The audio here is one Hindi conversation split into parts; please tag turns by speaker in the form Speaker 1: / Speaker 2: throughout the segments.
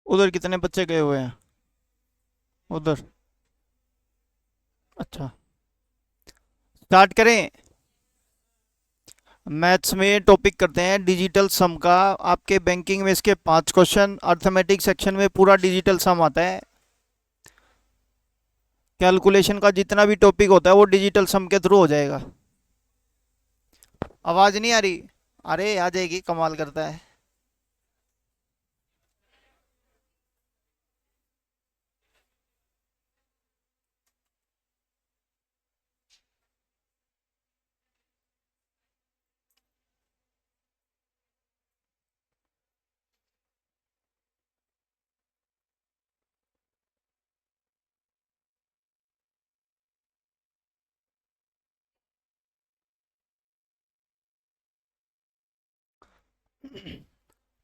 Speaker 1: उधर कितने बच्चे गए हुए हैं? उधर। अच्छा, स्टार्ट करें। मैथ्स में टॉपिक करते हैं डिजिटल सम का। आपके बैंकिंग में इसके 5 क्वेश्चन, अर्थमेटिक सेक्शन में पूरा डिजिटल सम आता है। कैलकुलेशन का जितना भी टॉपिक होता है वो डिजिटल सम के थ्रू हो जाएगा। आवाज नहीं आ रही? अरे आ जाएगी, कमाल करता है।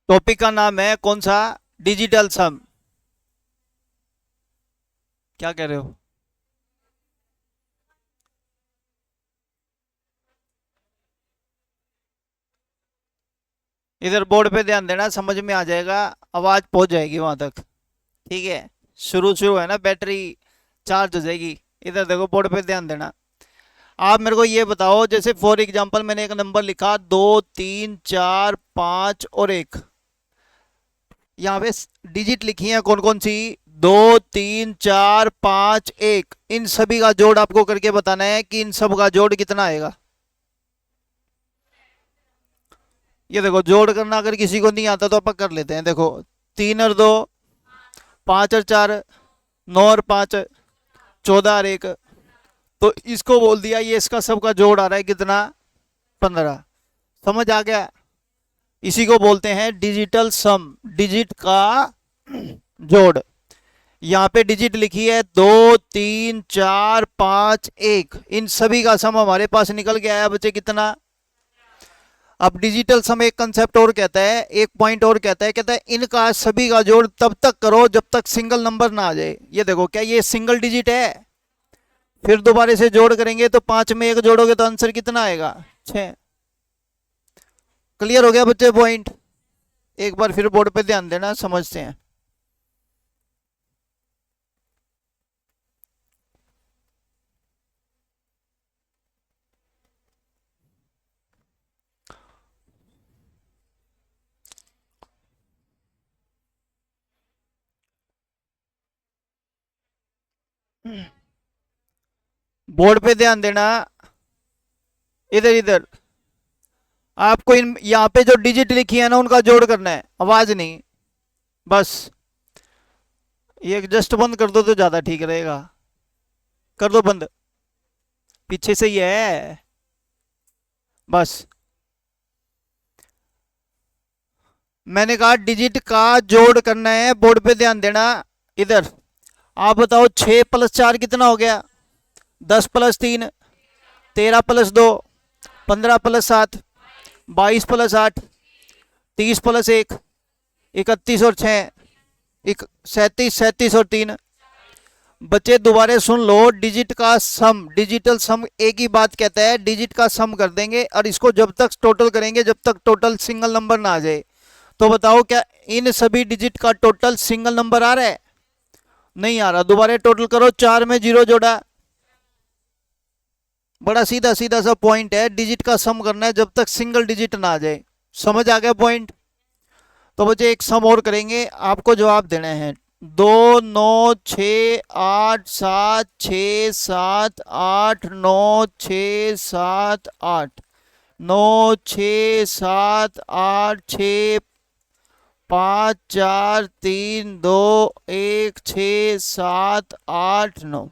Speaker 1: टॉपिक का नाम है कौन सा? डिजिटल सम। क्या कह रहे हो? इधर बोर्ड पे ध्यान देना, समझ में आ जाएगा। आवाज पहुंच जाएगी वहां तक। ठीक है। शुरू शुरू है ना, बैटरी चार्ज हो जाएगी। इधर देखो, बोर्ड पे ध्यान देना। आप मेरे को ये बताओ, जैसे फॉर एग्जांपल मैंने एक नंबर लिखा 2 3 4 5 और 1। यहाँ पे डिजिट लिखी है कौन कौन सी? 2 3 4 5 1। इन सभी का जोड़ आपको करके बताना है कि इन सब का जोड़ कितना आएगा। ये देखो, जोड़ करना अगर किसी को नहीं आता तो अपन कर लेते हैं। देखो, 3 और 2, 5 और 4, 9 और 5, 14 और 1। तो इसको बोल दिया, ये इसका सबका जोड़ आ रहा है कितना? 15। समझ आ गया? इसी को बोलते हैं डिजिटल सम, डिजिट का जोड़। यहाँ पे डिजिट लिखी है 2 3 4 5 1। इन सभी का सम हमारे पास निकल के आया बच्चे कितना? अब डिजिटल सम एक कंसेप्ट और कहता है, एक पॉइंट और कहता है इनका सभी का जोड़ तब तक करो जब तक सिंगल नंबर ना आ जाए। ये देखो, क्या ये सिंगल डिजिट है? फिर दोबारा से जोड़ करेंगे तो 5 में 1 जोड़ोगे तो आंसर कितना आएगा? 6। क्लियर हो गया बच्चे पॉइंट? एक बार फिर बोर्ड पे ध्यान देना, समझते हैं। बोर्ड पे ध्यान देना। इधर इधर आपको इन यहाँ पे जो डिजिट लिखी है ना उनका जोड़ करना है, आवाज नहीं। बस ये जस्ट बंद कर दो तो ज्यादा ठीक रहेगा। कर दो बंद। पीछे से ही है। बस। मैंने कहा डिजिट का जोड़ करना है, बोर्ड पे ध्यान देना। इधर आप बताओ, 6 + 4 कितना हो गया? 10 + 3, 13 + 2, 15 + 7, 22 + 8, 30 + 1, 31 और 6, 37, 37 और 3। बच्चे दोबारा सुन लो, डिजिट का सम, डिजिटल सम एक ही बात कहता है, डिजिट का सम कर देंगे और इसको जब तक टोटल करेंगे जब तक टोटल सिंगल नंबर ना आ जाए। तो बताओ, क्या इन सभी डिजिट का टोटल सिंगल नंबर आ रहा है? नहीं आ रहा। दोबारा टोटल करो, 4 में 0 जोड़ा। बड़ा सीधा सीधा सा पॉइंट है, डिजिट का सम करना है जब तक सिंगल डिजिट ना आ जाए। समझ आ गया पॉइंट? तो बच्चे एक सम और करेंगे, आपको जवाब देने हैं। 2 9 6 8 7 6 7 8 9 6 7 8 6 5 4 3 2 1 6 7 8 9।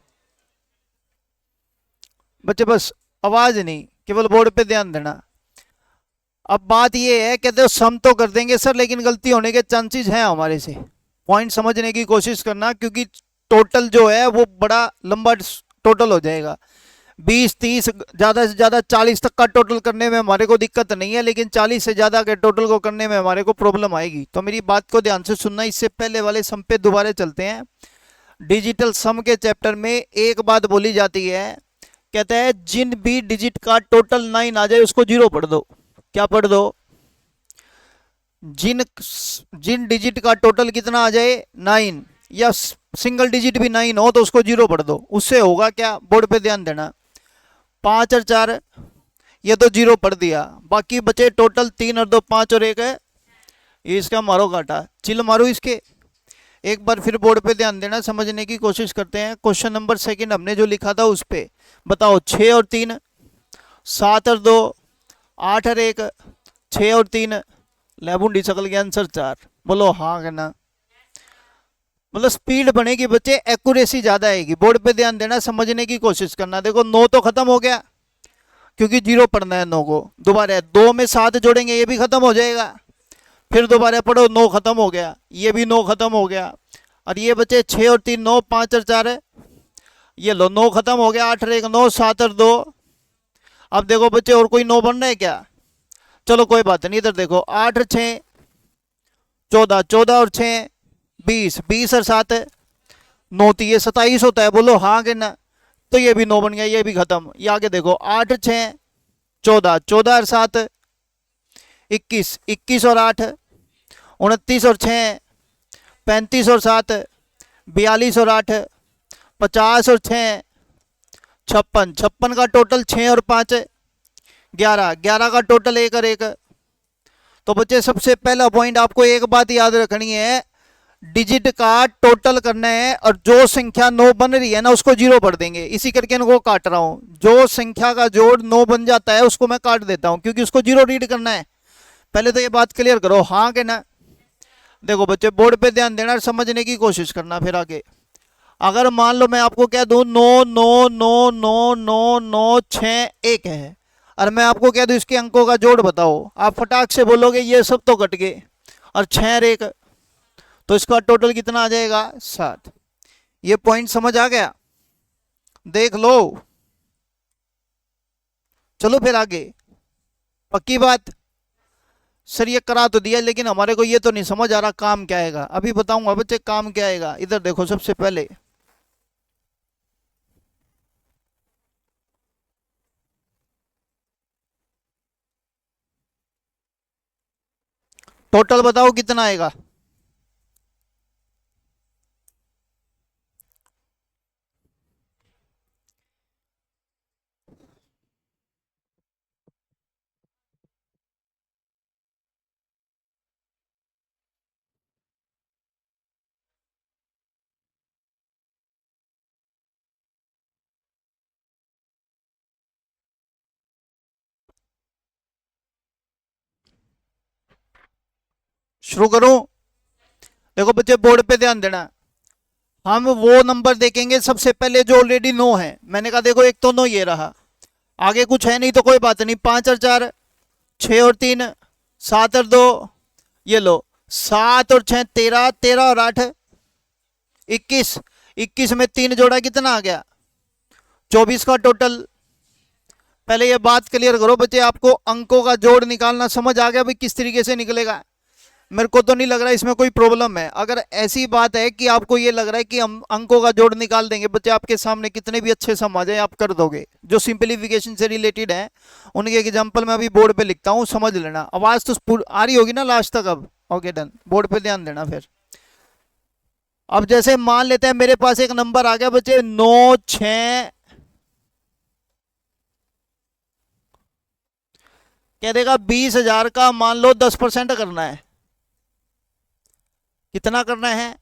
Speaker 1: बच्चे बस, आवाज नहीं, केवल बोर्ड पे ध्यान देना। अब बात ये है, कहते हो सम तो कर देंगे सर लेकिन गलती होने के चांसेस हैं हमारे से। पॉइंट समझने की कोशिश करना, क्योंकि टोटल जो है वो बड़ा लंबा टोटल हो जाएगा। 20 30, ज़्यादा से ज़्यादा 40 तक का टोटल करने में हमारे को दिक्कत नहीं है, लेकिन 40 से ज़्यादा के टोटल को करने में हमारे को प्रॉब्लम आएगी। तो मेरी बात को ध्यान से सुनना। इससे पहले वाले सम पे दोबारा चलते हैं। डिजिटल सम के चैप्टर में एक बात बोली जाती है, कहता है जिन भी डिजिट का टोटल 9 आ जाए उसको 0 पढ़ दो। क्या पढ़ दो? जिन जिन डिजिट का टोटल कितना आ जाए 9, या सिंगल डिजिट भी 9 हो तो उसको जीरो पढ़ दो। उससे होगा क्या, बोर्ड पे ध्यान देना। 5 और 4, ये तो जीरो पढ़ दिया। बाकी बचे टोटल 3 और 2 5 और 1 है। ये इसका मारो काटा, चिल मारो इसके। एक बार फिर बोर्ड पे ध्यान देना, समझने की कोशिश करते हैं। क्वेश्चन नंबर सेकंड हमने जो लिखा था उस पे बताओ। 6 और 3, 7 और 2, 8 और 1, 6 और 3, लेबुंडी सकल के आंसर 4। बोलो हाँ कहना। मतलब स्पीड बढ़ेगी बच्चे, एक्यूरेसी ज्यादा आएगी। बोर्ड पे ध्यान देना, समझने की कोशिश करना। देखो 9 तो खत्म हो गया क्योंकि जीरो पढ़ना है 9 को। दोबारा 2 में 7 जोड़ेंगे, ये भी खत्म हो जाएगा। फिर दोबारा पढ़ो, 9 खत्म हो गया, ये भी 9 खत्म हो गया। और ये बचे 6 और 3 9, 5 और 4 है। ये लो 9 खत्म हो गया। 8 और 1 9, 7 और 2। अब देखो बच्चे और कोई 9 बन रहे है क्या? चलो कोई बात नहीं। इधर देखो 8 और 6 14, 14 और 6 20, 20 और 7 9, तो ये 27 होता है। बोलो हाँ कि ना। तो ये भी 9 बन गया, ये भी खत्म। ये आगे देखो 8 6 14, 14 और 7 21, 21 और 8 29 और 6 35 और 7 42 और 8 50 और 6 56, 56 का टोटल 6 और 5 11, 11 का टोटल 1 और 1। तो बच्चे सबसे पहला पॉइंट आपको एक बात याद रखनी है, डिजिट का टोटल करना है और जो संख्या 9 बन रही है ना उसको जीरो पढ़ देंगे। इसी करके इनको काट रहा हूं। जो संख्या का जोड़ 9 बन जाता है उसको मैं काट देता हूं क्योंकि उसको जीरो रीड करना है। पहले तो ये बात क्लियर करो, हाँ के ना। देखो बच्चे बोर्ड पे ध्यान देना और समझने की कोशिश करना। फिर आगे अगर मान लो मैं आपको कह दूं 9 9 9 9 9 9 6 1 है, और मैं आपको कह दूं इसके अंकों का जोड़ बताओ, आप फटाक से बोलोगे ये सब तो कट गए और 6 और 1, तो इसका टोटल कितना आ जाएगा 7। ये पॉइंट समझ आ गया? देख लो। चलो फिर आगे। पक्की बात? सर ये करा तो दिया लेकिन हमारे को ये तो नहीं समझ आ रहा काम क्या आएगा। अभी बताऊंगा बच्चे काम क्या आएगा। इधर देखो सबसे पहले टोटल बताओ कितना आएगा। शुरू करूं? देखो बच्चे बोर्ड पे ध्यान देना। हम वो नंबर देखेंगे सबसे पहले जो ऑलरेडी 9 है। मैंने कहा देखो एक तो 9 ये रहा, आगे कुछ है नहीं तो कोई बात नहीं। 5 और 4 6 और 3 7 और 2, ये लो 7 और 6 13, 13 और 8 21, 21 में 3 जोड़ा कितना आ गया 24 का टोटल। पहले ये बात क्लियर करो बच्चे, आपको अंकों का जोड़ निकालना समझ आ गया भाई किस तरीके से निकलेगा? मेरे को तो नहीं लग रहा इसमें कोई प्रॉब्लम है। अगर ऐसी बात है कि आपको ये लग रहा है कि हम अंकों का जोड़ निकाल देंगे, बच्चे आपके सामने कितने भी अच्छे सम आ जाए आप कर दोगे। जो सिंप्लीफिकेशन से रिलेटेड है उनके एग्जांपल मैं अभी बोर्ड पे लिखता हूँ, समझ लेना। आवाज तो आ रही होगी ना लास्ट तक? अब ओके डन, बोर्ड पे ध्यान देना। फिर अब जैसे मान लेते हैं मेरे पास एक नंबर आ गया बच्चे 9 6, कह देगा 20,000 का मान लो 10% करना है। कितना करना है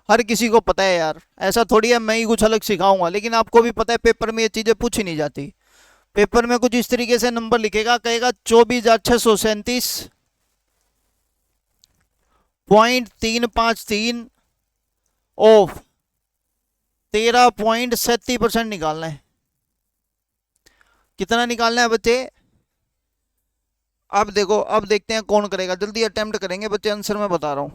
Speaker 1: हर किसी को पता है यार, ऐसा थोड़ी है मैं ही कुछ अलग सिखाऊंगा। लेकिन आपको भी पता है पेपर में ये चीजें पूछी नहीं जाती। पेपर में कुछ इस तरीके से नंबर लिखेगा, कहेगा 24,637.353 ऑफ 13.37% निकालना है। कितना निकालना है बच्चे? अब देखो, अब देखते हैं कौन करेगा। जल्दी अटेम्प्ट करेंगे बच्चे, आंसर मैं बता रहा हूं।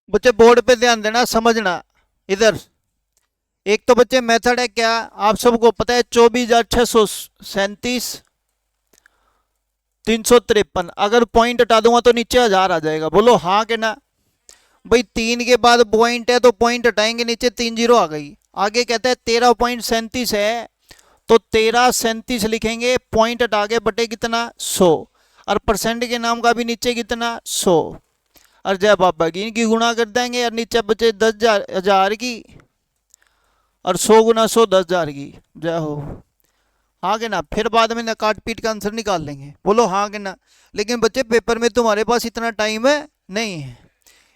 Speaker 1: बच्चे बोर्ड पे ध्यान देना, समझना। इधर एक तो बच्चे मेथड है क्या, आप सबको पता है, 24,637 353। अगर पॉइंट हटा दूंगा तो नीचे 1000 आ जाएगा, बोलो हाँ के ना। भाई 3 के बाद पॉइंट है तो पॉइंट हटाएंगे, नीचे 3 जीरो आ गई। आगे कहता है 13.37 है तो 1337 लिखेंगे, पॉइंट हटा के बटे कितना 100, और परसेंट के नाम का भी नीचे कितना 100, और जय बाबा की इनकी गुणा कर देंगे, और नीचे बचे 10,000 की, और 100 गुना 100 10,000 की। जय हो, हाँ के ना। फिर बाद में ना काट पीट का आंसर निकाल लेंगे, बोलो हाँ के ना। लेकिन बच्चे पेपर में तुम्हारे पास इतना टाइम है नहीं है,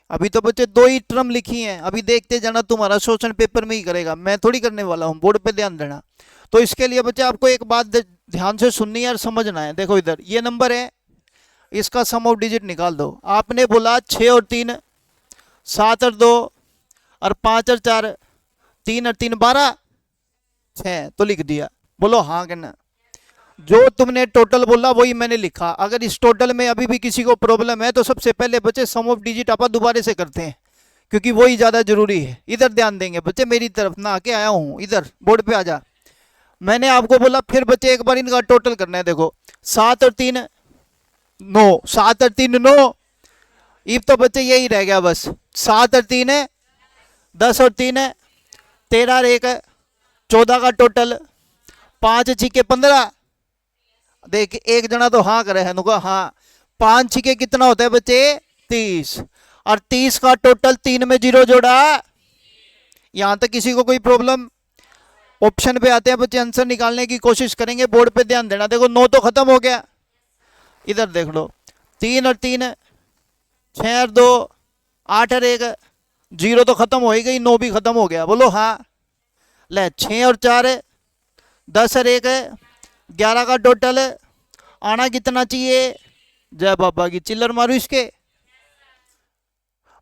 Speaker 1: अभी तो बच्चे 2 ही टर्म लिखी हैं, अभी देखते जाना, तुम्हारा शोषण पेपर में ही करेगा, मैं थोड़ी करने वाला हूँ, बोर्ड पे ध्यान देना। तो इसके लिए बच्चे आपको एक बात ध्यान से सुननी है और समझना है। देखो इधर ये नंबर है, इसका सम ऑफ डिजिट निकाल दो। आपने बोला 6 और 3, 7 और 2, और 5 और 4, 3 और 3 12, 6, तो लिख दिया, बोलो हाँ कहना। जो तुमने टोटल बोला वही मैंने लिखा। अगर इस टोटल में अभी भी किसी को प्रॉब्लम है तो सबसे पहले बच्चे सम ऑफ डिजिट आप दोबारा से करते हैं, क्योंकि वही ज़्यादा जरूरी है। इधर ध्यान देंगे बच्चे, मेरी तरफ ना आके आया हूँ, इधर बोर्ड पे आ जा। मैंने आपको बोला फिर बच्चे एक बार इनका टोटल करना है। देखो 7 और 3 9, 7 और 3 9, इब तो बच्चे यही रह गया बस। 7 और 3 है 10 और 3 है 13 और 1 है 14 का टोटल, 5 छिके 15। देख एक जना तो हाँ करे है नुका, हाँ 5 छिके कितना होता है बच्चे 30, और 30 का टोटल 3 में 0 जोड़ा। यहां तक किसी को कोई प्रॉब्लम? ऑप्शन पे आते हैं बच्चे, आंसर निकालने की कोशिश करेंगे, बोर्ड पे ध्यान देना। देखो 9 तो खत्म हो गया, इधर देख लो 3 और 3 6 और 2 8 और 1 0 तो खत्म हो ही गई, 9 भी खत्म हो गया, बोलो हाँ। ले 6 और 4 10 और 1 11 का टोटल, आना कितना चाहिए? जय बाबा की, चिल्लर मारू इसके।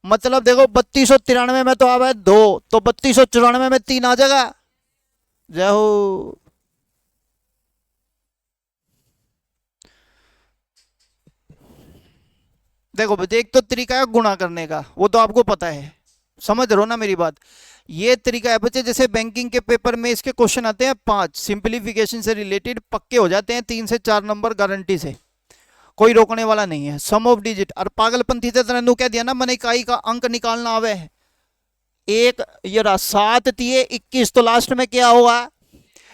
Speaker 1: मतलब देखो 3293 में तो आवा है 2, तो 3294 में 3 आ जाएगा। जय हो। देखो बच्चे एक तो तरीका है गुणा करने का, वो तो आपको पता है, समझ रहे हो ना मेरी बात। ये तरीका है बच्चे, जैसे बैंकिंग के पेपर में इसके क्वेश्चन आते हैं 5 सिंप्लीफिकेशन से रिलेटेड, पक्के हो जाते हैं 3 से 4 नंबर गारंटी से, कोई रोकने वाला नहीं है। सम ऑफ डिजिट और पागलपंथी से तरह कह दिया ना, मैंने इकाई का अंक निकालना आवे है। एक ये रहा 7 तिये 21, तो लास्ट में क्या होगा?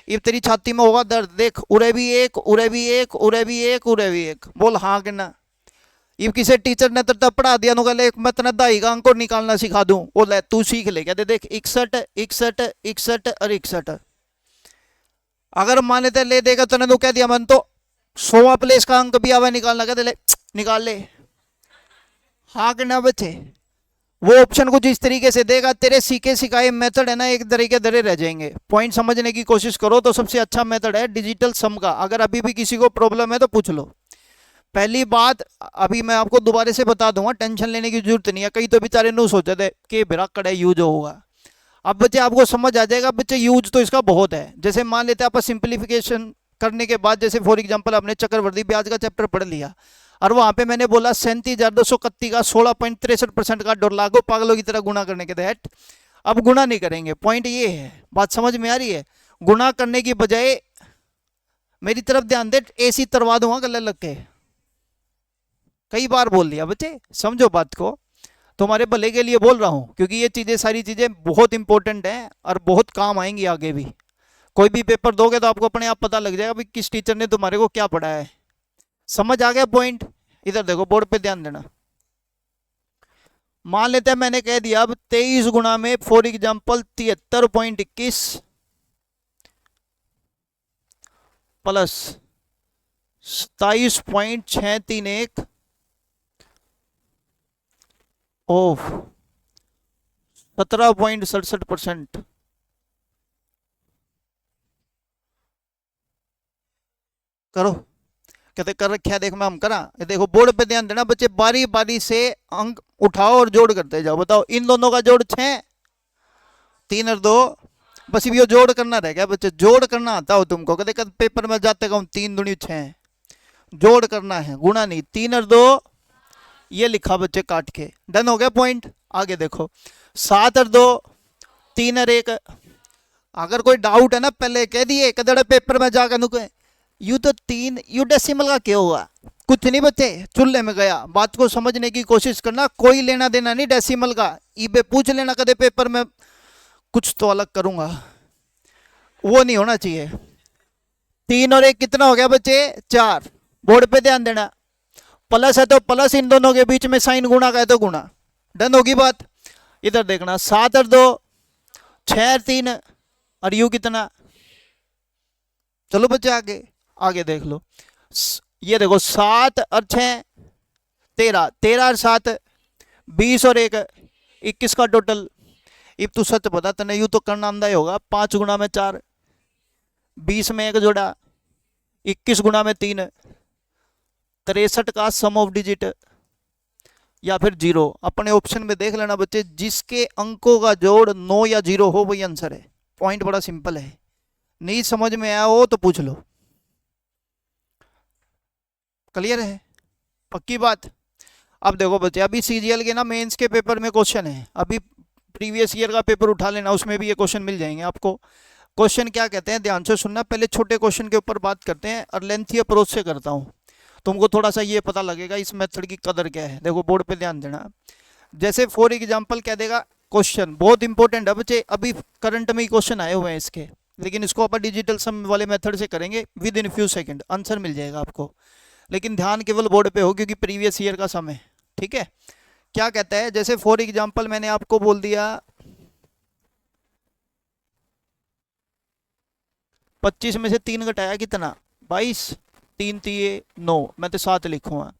Speaker 1: ये तेरी छाती में होगा दर्द, देख उरे भी एक, उरे भी एक, उरे भी एक, उरे भी एक, बोल हाँ कि ना। ये किसी टीचर ने तो पढ़ा दिया नु, कहले मैं तना दाई का अंक निकालना सिखा दूं, वो ले तू सीख ले। कहते देख 61 61 61 और 61, अगर मान लेते ले देगा तो ने कह दिया मन तो 100वां प्लेस का अंक भी आवा निकालना, कहते ले निकाल ले। हाँ कि ना बच्चे, वो ऑप्शन कुछ इस तरीके से देगा, तेरे सीखे सिखाए मेथड है ना एक तरीके दरे रह जाएंगे। पॉइंट समझने की कोशिश करो तो सबसे अच्छा मेथड है डिजिटल सम का। अगर अभी भी किसी को प्रॉब्लम है तो पूछ लो। पहली बात अभी मैं आपको दोबारा से बता दूंगा, टेंशन लेने की जरूरत नहीं है। कई तो बेचारे नु सोचे थे कि बिरा कड़ा यूज होगा, अब बच्चे आपको समझ आ जाएगा। बच्चे यूज तो इसका बहुत है। जैसे मान लेते हैं आप सिंप्लीफिकेशन करने के बाद, जैसे फॉर एग्जांपल आपने चक्रवर्ती ब्याज का चैप्टर पढ़ लिया, और वहां पे मैंने बोला 37,231 का 16.63% का डर लागो पागलों की तरह गुणा करने के तहत। अब गुणा नहीं करेंगे, पॉइंट ये है, बात समझ में आ रही है? गुणा करने की बजाय मेरी तरफ ध्यान दे, एसी तरवा दूंगा गले लग के, कई बार बोल दिया बच्चे, समझो बात को, तुम्हारे भले के लिए बोल रहा हूं, क्योंकि ये चीजें सारी चीजें बहुत इंपॉर्टेंट हैं और बहुत काम आएंगी आगे भी। कोई भी पेपर दोगे तो आपको अपने आप पता लग जाएगा भाई किस टीचर ने तुम्हारे को क्या पढ़ाया है। समझ आ गया पॉइंट? इधर देखो बोर्ड पे ध्यान देना। मान लेते हैं मैंने कह दिया अब 23 गुणा में फॉर एग्जाम्पल 73.21 प्लस 27.631 ऑफ 17.67%। करो, कहते कर रखा है, देख मैं हम करा। ये देखो बोर्ड पे ध्यान देना बच्चे, बारी बारी से अंक उठाओ और जोड़ करते जाओ। बताओ इन दोनों का जोड़ 6, 3 और 2, बस ये जोड़ करना रह गया बच्चे। जोड़ करना आता हो तुमको? कहते कद पेपर में जाते कहूँ 3 दूनी 6, जोड़ करना है, गुणा नहीं। 3 और 2 ये लिखा बच्चे काट के, डन हो गया पॉइंट। आगे देखो 7 और 2 3 और 1। अगर कोई डाउट है ना पहले कह दिए कदड़े पेपर में जाकर नुके यू तो 3 यू डेसिमल का क्या हुआ, कुछ नहीं बच्चे, चुल्ले में गया। बात को समझने की कोशिश करना, कोई लेना देना नहीं डेसिमल का। ईबे पूछ लेना कदे पेपर में, कुछ तो अलग करूंगा, वो नहीं होना चाहिए। 3 और 1 कितना हो गया बच्चे 4। बोर्ड पे ध्यान देना, प्लस है तो प्लस, इन दोनों के बीच में साइन गुणा का है तो गुणा, डन होगी बात। इधर देखना 7 और 2 6 और 3 और यू कितना। चलो बच्चे आगे आगे देख लो, ये देखो 7 और 6 13, 13 और 7 20 और 1 21 का टोटल। अब तू सच बता, तने यू तो करना आंदा ही होगा। 5 गुणा में 4, 20 में 1 जोड़ा, 21 गुणा में 3, 63 का सम ऑफ डिजिट या फिर 0। अपने ऑप्शन में देख लेना बच्चे, जिसके अंकों का जोड़ 9 या 0 हो वही आंसर है। पॉइंट बड़ा सिंपल है, नहीं समझ में आया हो तो पूछ लो। क्लियर है, पक्की बात। अब देखो बच्चे, अभी सीजीएल के ना मेंस के पेपर में क्वेश्चन है, अभी प्रीवियस ईयर का पेपर उठा लेना, उसमें भी ये क्वेश्चन मिल जाएंगे आपको। क्वेश्चन क्या कहते हैं ध्यान से सुनना, पहले छोटे क्वेश्चन के ऊपर बात करते हैं और लेंथी अप्रोच से करता हूँ, तुमको थोड़ा सा ये पता लगेगा इस मेथड की कदर क्या है। देखो बोर्ड पे ध्यान देना, जैसे फॉर एग्जांपल क्या देगा क्वेश्चन, बहुत इंपॉर्टेंट है बच्चे, अभी करंट में ही क्वेश्चन आए हुए हैं इसके, लेकिन इसको अपन डिजिटल सम वाले मेथड से करेंगे, within few second answer मिल जाएगा आपको। लेकिन ध्यान केवल बोर्ड पे हो क्योंकि प्रीवियस ईयर का सम है, ठीक है। क्या कहता है, जैसे फॉर एग्जांपल मैंने आपको बोल दिया 25 में से 3 घटाया कितना 22, 3 3 9, मैं तो 7 लिखूंगा।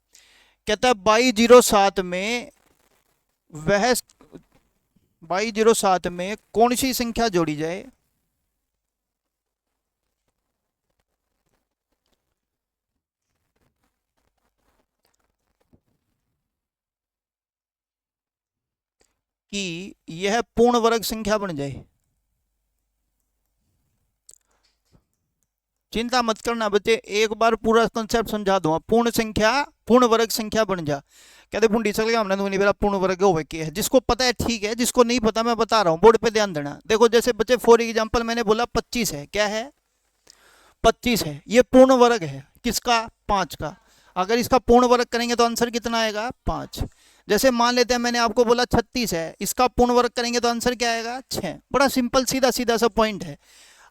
Speaker 1: कहता है 2207 में वह 2207 में कौन सी संख्या जोड़ी जाए कि यह पूर्ण वर्ग संख्या बन जाए। चिंता मत करना बच्चे, एक बार पूरा कंसेप्ट समझा दूंगा। पूर्ण संख्या पूर्ण वर्ग संख्या बन जा, कहते पुंडी चल गया हमने नहीं, मेरा पूर्ण वर्ग हो है। जिसको पता है ठीक है, जिसको नहीं पता मैं बता रहा हूँ, बोर्ड पे ध्यान देना। देखो जैसे बच्चे फॉर एग्जांपल मैंने बोला 25 है, क्या है 25 है, ये पूर्ण वर्ग है किसका 5 का। अगर इसका पूर्ण वर्ग करेंगे तो आंसर कितना आएगा 5। जैसे मान लेते हैं मैंने आपको बोला 36 है, इसका पूर्ण वर्ग करेंगे तो आंसर क्या आएगा 6। बड़ा सिंपल सीधा सीधा सा पॉइंट है।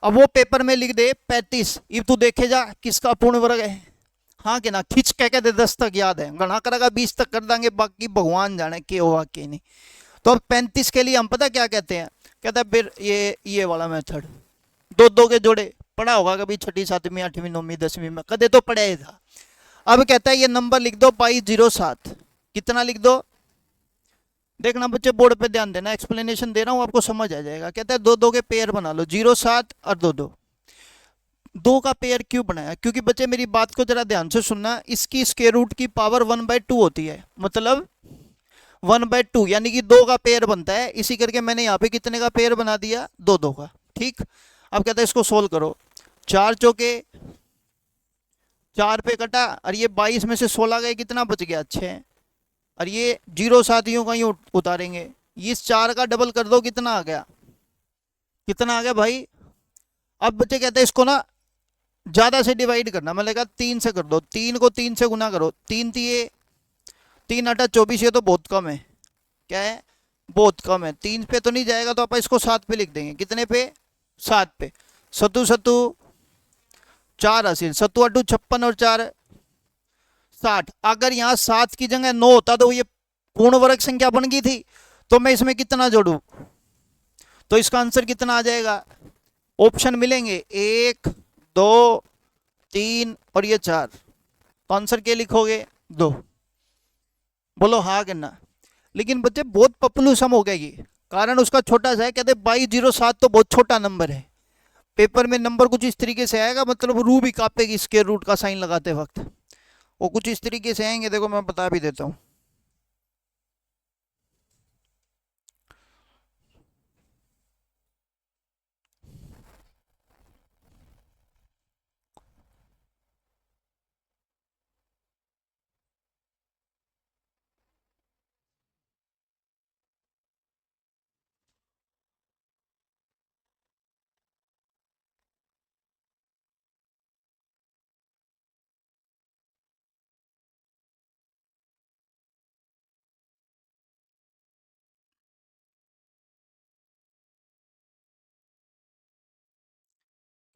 Speaker 1: अब वो पेपर में लिख दे 35, अब तू देखे जा किसका पूर्ण वर्ग है, हाँ कि ना, खिंच कह के दे 10 तक याद है, गणा करेगा 20 तक कर देंगे, बाकी भगवान जाने के हुआ के नहीं। तो अब 35 के लिए हम पता क्या कहते हैं, कहता है फिर ये वाला मेथड, दो दो के जोड़े, पढ़ा होगा कभी छठी 7वीं 8वीं 9वीं 10वीं में, कदे तो पढ़ा ही था। अब कहता है ये नंबर लिख दो 2207, कितना लिख दो, देखना बच्चे बोर्ड पे ध्यान देना, एक्सप्लेनेशन दे रहा हूँ आपको समझ आ जाएगा। कहता है दो दो के पेयर बना लो, 07 और 2 2। दो का पेयर क्यों बनाया, क्योंकि बच्चे मेरी बात को जरा ध्यान से सुनना, इसकी स्क्वायर रूट की पावर 1/2 होती है, मतलब 1/2, यानी कि 2 का पेयर बनता है। इसी करके मैंने यहाँ पे कितने का पेयर बना दिया 2 2 का, ठीक। अब कहता है इसको सोल्व करो, 4 चौके 4 पे कटा, और ये 22 में से 16 गए, कितना बच गया 6, और ये 07 यूं का यूं उतारेंगे, इस 4 का डबल कर दो, कितना आ गया, कितना आ गया भाई। अब बच्चे कहते हैं इसको ना ज्यादा से डिवाइड करना, मैंने कहा 3 से कर दो, 3 को 3 से गुना करो, 3 3 3 8 24, ये तो बहुत कम है, क्या है बहुत कम है, 3 पे तो नहीं जाएगा, तो आप इसको 7 पे लिख देंगे, कितने पे 7 पे। सत्तू सत्तू 4 80, सत्तू अट्टू 56 और 4 60। अगर यहाँ 7 की जगह 9 होता तो ये पूर्ण वर्ग संख्या बन गई थी, तो मैं इसमें कितना जोड़ू, तो इसका आंसर कितना आ जाएगा, ऑप्शन मिलेंगे 1 2 3 और ये 4, तो आंसर क्या लिखोगे 2। बोलो हाँ कि ना। लेकिन बच्चे बहुत पपलू सम हो गया ये, कारण उसका छोटा सा है, कहते 2207 तो बहुत छोटा नंबर है, पेपर में नंबर कुछ इस तरीके से आएगा, मतलब रू भी कांपेगी स्क्वायर रूट का साइन लगाते वक्त, वो कुछ इस तरीके से आएंगे, देखो मैं बता भी देता हूँ।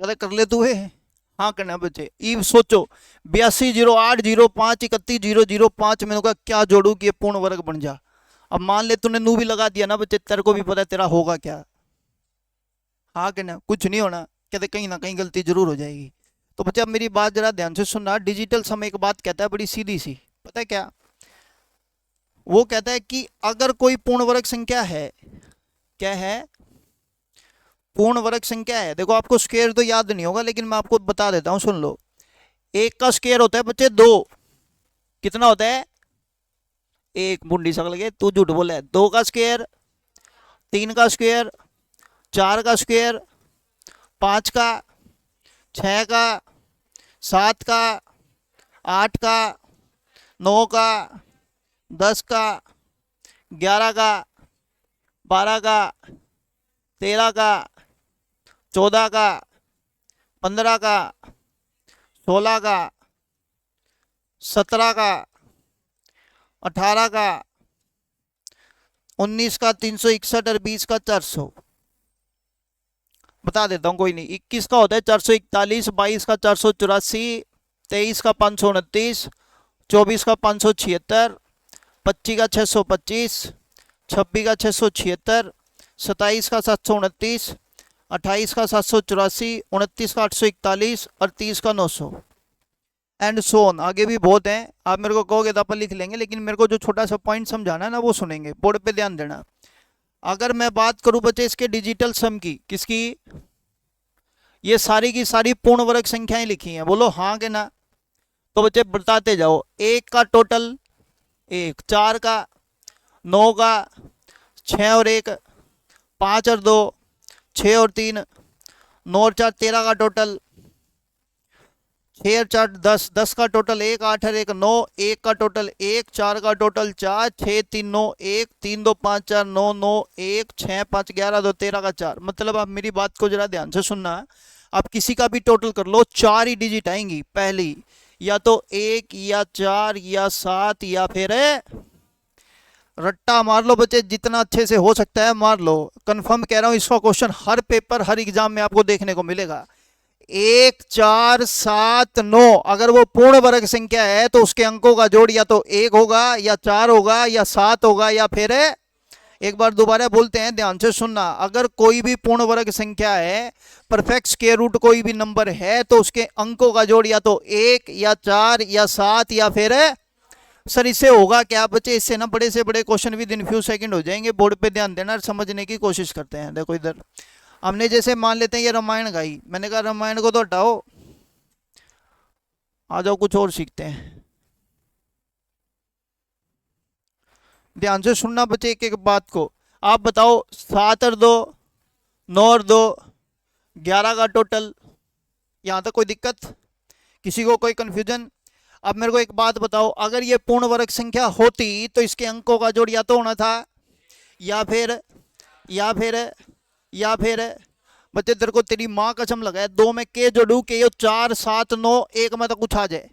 Speaker 1: कहते कर ले तू है। हाँ करना बच्चे। ई सोचो 820805310005 मैंने कहा क्या जोड़ू कि ये पूर्ण वर्ग बन जा। अब मान ले तूने नू भी लगा दिया ना बच्चे, तेरे को भी पता है तेरा होगा क्या। हाँ कहना कुछ नहीं होना, कहते कहीं ना कहीं गलती जरूर हो जाएगी। तो बच्चे अब मेरी बात जरा ध्यान से सुनना। डिजिटल समय एक बात कहता है बड़ी सीधी सी, पता है क्या? वो कहता है कि अगर कोई पूर्ण वर्ग संख्या है, क्या है? पूर्ण वर्ग संख्या है। देखो आपको स्क्वायर तो याद नहीं होगा, लेकिन मैं आपको बता देता हूं, सुन लो। एक का स्क्वायर होता है बच्चे 2। कितना होता है? एक। मुंडी सकल के तू झूठ बोला है। 2 का स्क्वायर, 3 का स्क्वायर, 4 का स्क्वायर, 5 का, 6 का, 7 का, 8 का, 9 का, 10 का, 11 का, 12 का, 13 का, 14 का, 15 का, 16 का, 17 का, 18 का, 19 का 361 और 20 का 400। बता देता हूँ कोई नहीं। 21 का होता है 441, 22 का 484, 23 का 529, 24 का 576, 25 का 625, 26 का 676, 27 का 729, 28 का 784, 29 का 841 और 30 का 900 एंड सो ऑन। आगे भी बहुत हैं, आप मेरे को कहोगे तो अपन लिख लेंगे, लेकिन मेरे को जो छोटा सा पॉइंट समझाना है ना वो सुनेंगे, बोर्ड पे ध्यान देना। अगर मैं बात करूं बच्चे इसके डिजिटल सम की, किसकी? ये सारी की सारी पूर्ण वर्ग संख्याएं लिखी हैं, बोलो हाँ के ना। तो बच्चे बताते जाओ। 1 का टोटल 1, 4 का, 9 का, 6 और 1, 5 और 2, 6 और 3, 9 और 4 13 का टोटल, 6 और 4 10, 10 का टोटल 1, 8 और 1 9, 1 का टोटल 1, 4 का टोटल 4, 6 3 9 1, 3 2 5 4 9 9 1, 6 5 11 2 13 का 4। मतलब आप मेरी बात को जरा ध्यान से सुनना। आप किसी का भी टोटल कर लो, 4 ही डिजिट आएंगी पहली, या तो 1 या 4 या 7 या फिर रट्टा मार लो बच्चे, जितना अच्छे से हो सकता है मार लो। कंफर्म कह रहा हूं, इसका क्वेश्चन हर पेपर हर एग्जाम में आपको देखने को मिलेगा। 1 4 7 9 अगर वो पूर्ण वर्ग संख्या है तो उसके अंकों का जोड़ या तो 1 होगा या 4 होगा या 7 होगा या फिर एक बार दोबारा बोलते हैं, ध्यान से सुनना। अगर कोई भी पूर्ण वर्ग संख्या है, परफेक्ट स्क्वायर रूट कोई भी नंबर है, तो उसके अंकों का जोड़ या तो 1 या 4 या 7 या फिर सर इससे होगा क्या बच्चे? इससे ना बड़े से बड़े question with in few second हो जाएंगे। बोर्ड पे ध्यान देना, समझने की कोशिश करते हैं। देखो इधर हमने जैसे मान लेते हैं ये रामायण गाई, मैंने कहा रामायण को तो हटाओ, आ जाओ कुछ और सीखते हैं। ध्यान से सुनना बच्चे एक एक बात को। आप बताओ 7 और 2, 9 और 2, 11 का टोटल। यहाँ तक कोई दिक्कत? किसी को कोई कंफ्यूजन? अब मेरे को एक बात बताओ, अगर ये पूर्ण वर्ग संख्या होती तो इसके अंकों का जोड़ या तो होना था या फिर या फिर या फिर बच्चे तेरे को तेरी माँ कसम लगाए 2 में के जोड़ू के यो 4 7 9 1 में तो कुछ आ जाए।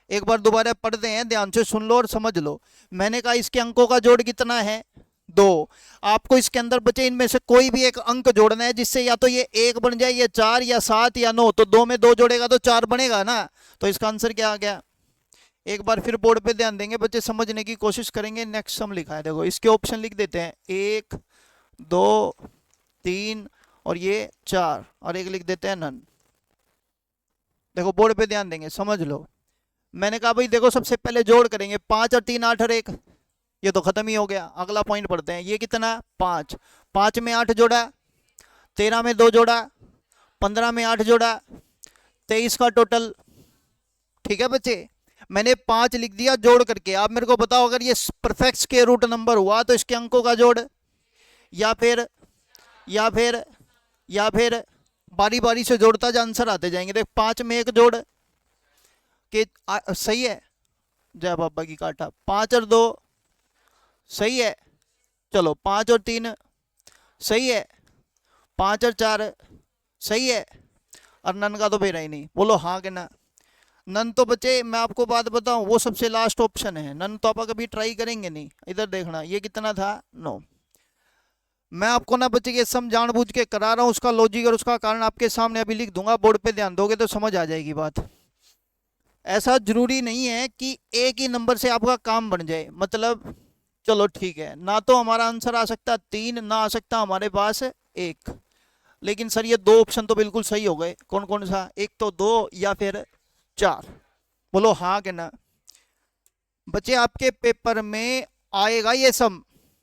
Speaker 1: एक बार दोबारा पढ़ते हैं, ध्यान से सुन लो और समझ लो। मैंने कहा इसके अंकों का जोड़ कितना है? 2। आपको इसके अंदर बचे इनमें से कोई भी एक अंक जोड़ना है, जिससे या तो ये 1 बन जाए, ये 4 या 7 या 9। तो 2 में 2 जोड़ेगा तो 4 बनेगा ना। तो इसका आंसर क्या आ गया? एक बार फिर बोर्ड पे ध्यान देंगे बच्चे, समझने की कोशिश करेंगे। नेक्स्ट सम लिखा है, देखो इसके ऑप्शन लिख देते हैं, 1 2 3 और ये 4 और एक लिख देते हैं नन। देखो बोर्ड पे ध्यान देंगे, समझ लो। मैंने कहा भाई देखो सबसे पहले जोड़ करेंगे 5 और 3 8 और 1, ये तो खत्म ही हो गया। अगला पॉइंट पढ़ते हैं, ये कितना? 5। 5 में 8 जोड़ा, 13 में 2 जोड़ा, 15 में 8 जोड़ा, 23 का टोटल। ठीक है बच्चे, मैंने 5 लिख दिया जोड़ करके। आप मेरे को बताओ अगर ये परफेक्ट स्क्वायर रूट नंबर हुआ तो इसके अंकों का जोड़ या फिर या फिर या फिर बारी बारी से जोड़ता जा, आंसर आते जाएंगे। देख 5 में 1 जोड़ के सही है, जय बाबा की काटा। 5 और 2 सही है, चलो 5 और 3 सही है, 5 और 4 सही है, और नन का तो फेरा ही नहीं। बोलो हाँ कि ना? नन तो बच्चे मैं आपको बात बताऊं, वो सबसे लास्ट ऑप्शन है। नन तो आप कभी ट्राई करेंगे नहीं। इधर देखना, ये कितना था? 9। मैं आपको ना बच्चे ये सम जानबूझ के करा रहा हूँ, उसका लॉजिक और उसका कारण आपके सामने अभी लिख दूंगा, बोर्ड पे ध्यान दोगे तो समझ आ जाएगी बात। ऐसा जरूरी नहीं है कि एक ही नंबर से आपका काम बन जाए, मतलब चलो ठीक है, ना तो हमारा आंसर आ सकता 3, ना आ सकता हमारे पास 1, लेकिन सर ये दो ऑप्शन तो बिल्कुल सही हो गए। कौन कौन सा? एक तो 2 या फिर 4। बोलो हाँ कि ना। बच्चे आपके पेपर में आएगा ये सम,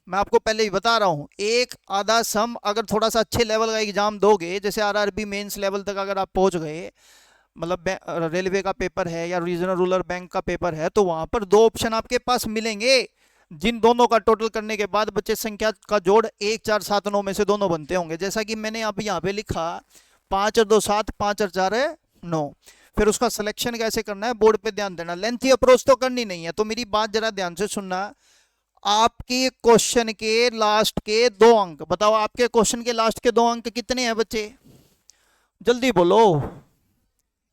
Speaker 1: मैं आपको पहले ही बता रहा हूँ। एक आधा सम अगर थोड़ा सा अच्छे लेवल का एग्जाम दोगे, जैसे आरआरबी मेंस लेवल तक अगर आप पहुंच गए, मतलब रेलवे का पेपर है या रीजनल रूरल बैंक का पेपर है, तो वहां पर दो ऑप्शन आपके पास मिलेंगे, जिन दोनों का टोटल करने के बाद बच्चे संख्या का जोड़ 1 4 7 9 में से दोनों बनते होंगे। जैसा कि मैंने अब यहाँ पे लिखा 5 और 2 7, 5 और 4 9। फिर उसका सिलेक्शन कैसे करना है, बोर्ड पे ध्यान देना, लेंथी अप्रोच तो करनी नहीं है। तो मेरी बात जरा ध्यान से सुनना। आपके क्वेश्चन के लास्ट के 2 अंक बताओ, आपके क्वेश्चन के लास्ट के 2 अंक कितने हैं बच्चे? जल्दी बोलो।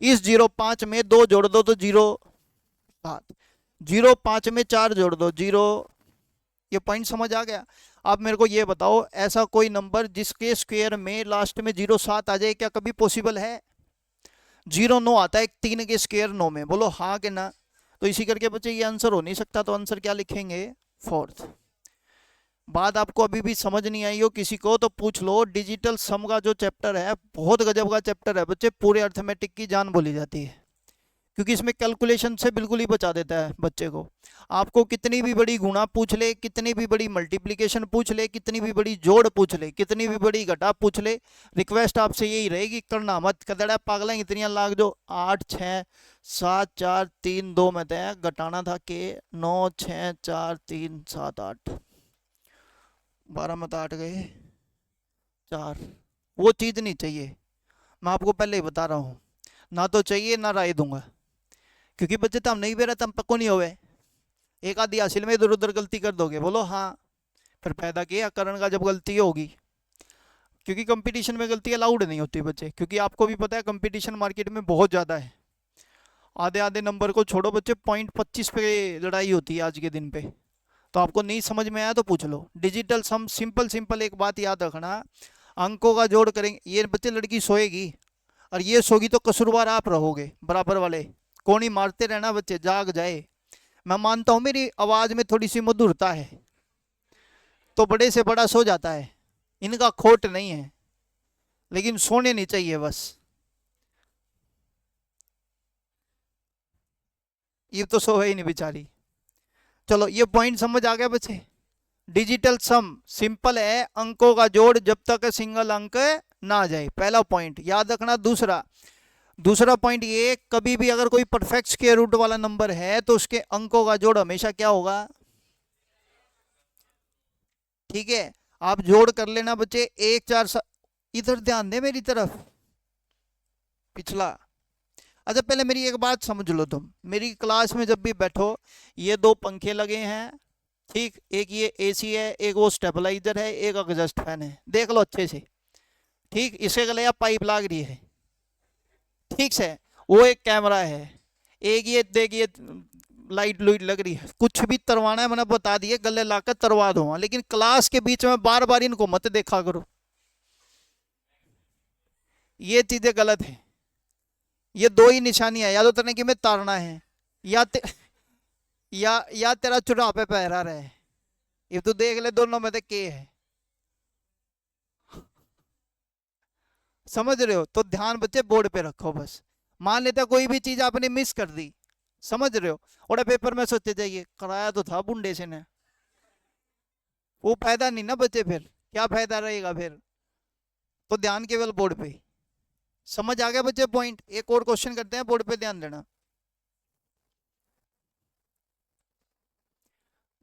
Speaker 1: इस 0 5 में 2 जोड़ दो तो 0 7, 0 5 में 4 जोड़ दो 0। ये पॉइंट समझ आ गया? आप मेरे को ये बताओ, ऐसा कोई नंबर जिसके स्क्वायर में लास्ट में 0 7 आ जाए, क्या कभी पॉसिबल है? 0 9 आता है 3 के स्क्वायर 9 में, बोलो हाँ कि ना। तो इसी करके बच्चे ये आंसर हो नहीं सकता, तो आंसर क्या लिखेंगे? फोर्थ। बात आपको अभी भी समझ नहीं आई हो किसी को तो पूछ लो। डिजिटल सम का जो चैप्टर है बहुत गजब का चैप्टर है बच्चे, पूरे अर्थमेटिक की जान बोली जाती है, क्योंकि इसमें कैलकुलेशन से बिल्कुल ही बचा देता है बच्चे को। आपको कितनी भी बड़ी गुणा पूछ ले, कितनी भी बड़ी मल्टीप्लिकेशन पूछ ले, कितनी भी बड़ी जोड़ पूछ ले, कितनी भी बड़ी घटा पूछ ले, रिक्वेस्ट आपसे यही रहेगी, करना मत कदड़ा पागल इतनी लाख जो 8 6 7 4 3 2 में तय घटाना था के 9 6 4 3 7 8, 12 में तो 8 गए 4। वो चीज़ नहीं चाहिए, मैं आपको पहले ही बता रहा हूँ, ना तो चाहिए ना राय दूंगा, क्योंकि बच्चे तो हम नहीं बेरा तम पक्को नहीं होवे। एक आधी हासिल में इधर उधर गलती कर दोगे, बोलो हाँ, फिर फायदा क्या करण का जब गलती होगी। क्योंकि कंपटीशन में गलती अलाउड नहीं होती बच्चे, क्योंकि आपको भी पता है कंपटीशन मार्केट में बहुत ज़्यादा है। आधे आधे नंबर को छोड़ो बच्चे, 0.25 पे लड़ाई होती है आज के दिन पे। तो आपको नहीं समझ में आया तो पूछ लो। डिजिटल सम सिंपल सिंपल एक बात याद रखना, अंकों का जोड़ करेंगे। ये बच्चे लड़की सोएगी और ये सोगी तो कसूरवार आप रहोगे बराबर वाले। कोनी मारते रहना बच्चे, जाग जाए। मैं मानता हूँ मेरी आवाज़ में थोड़ी सी मधुरता है, तो बड़े से बड़ा सो जाता है, इनका खोट नहीं है, लेकिन सोने नहीं चाहिए बस। ये तो सोए ही नहीं बेचारी। चलो ये पॉइंट समझ आ गया बच्चे। डिजिटल सम सिंपल है, अंकों का जोड़ जब तक सिंगल अंक ना आ जाए, पहला पॉइंट याद रखना। दूसरा दूसरा पॉइंट ये, कभी भी अगर कोई परफेक्ट स्क्वायर रूट वाला नंबर है तो उसके अंकों का जोड़ हमेशा क्या होगा? ठीक है, आप जोड़ कर लेना बच्चे। 1 4 इधर ध्यान दे मेरी तरफ, पिछला। अच्छा पहले मेरी एक बात समझ लो, तुम मेरी क्लास में जब भी बैठो, ये 2 पंखे लगे हैं, ठीक, एक ये एसी है, एक वो स्टेबलाइजर है, एक एग्जॉस्ट फैन है, देख लो अच्छे से। ठीक, इसके गले आप पाइप लाग रही है, ठीक से। वो एक कैमरा है, एक ये देखिए लाइट लुइट लग रही है। कुछ भी तरवाना है मैंने बता दिए, गले लाकर तरवा दूंगा, लेकिन क्लास के बीच में बार बार इनको मत देखा करो, ये चीजें गलत है। ये दो ही निशानियां याद उतरने की में तारना है, या या तेरा चुनाव पे पहरा रहे। ये तो देख ले दोनों में से के है, समझ रहे हो? तो ध्यान बच्चे बोर्ड पे रखो बस। मान लेते कोई भी चीज आपने मिस कर दी, समझ रहे हो, और पेपर में सोचे जाइए कराया तो था बुंडे से ने, वो फायदा नहीं ना बच्चे, फिर क्या फायदा रहेगा फिर। तो ध्यान केवल बोर्ड पे। समझ आ गया बच्चे पॉइंट? एक और क्वेश्चन करते हैं, बोर्ड पे ध्यान देना।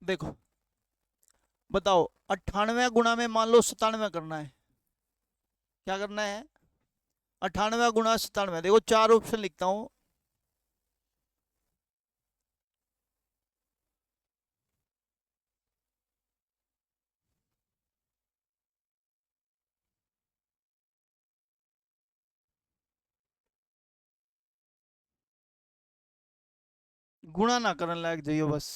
Speaker 1: देखो बताओ, 98 गुणा में मान लो 97 करना है, क्या करना है? 98 गुणा 97, देखो 4 ऑप्शन लिखता हूं। गुणा ना करने लायक जाइयो बस।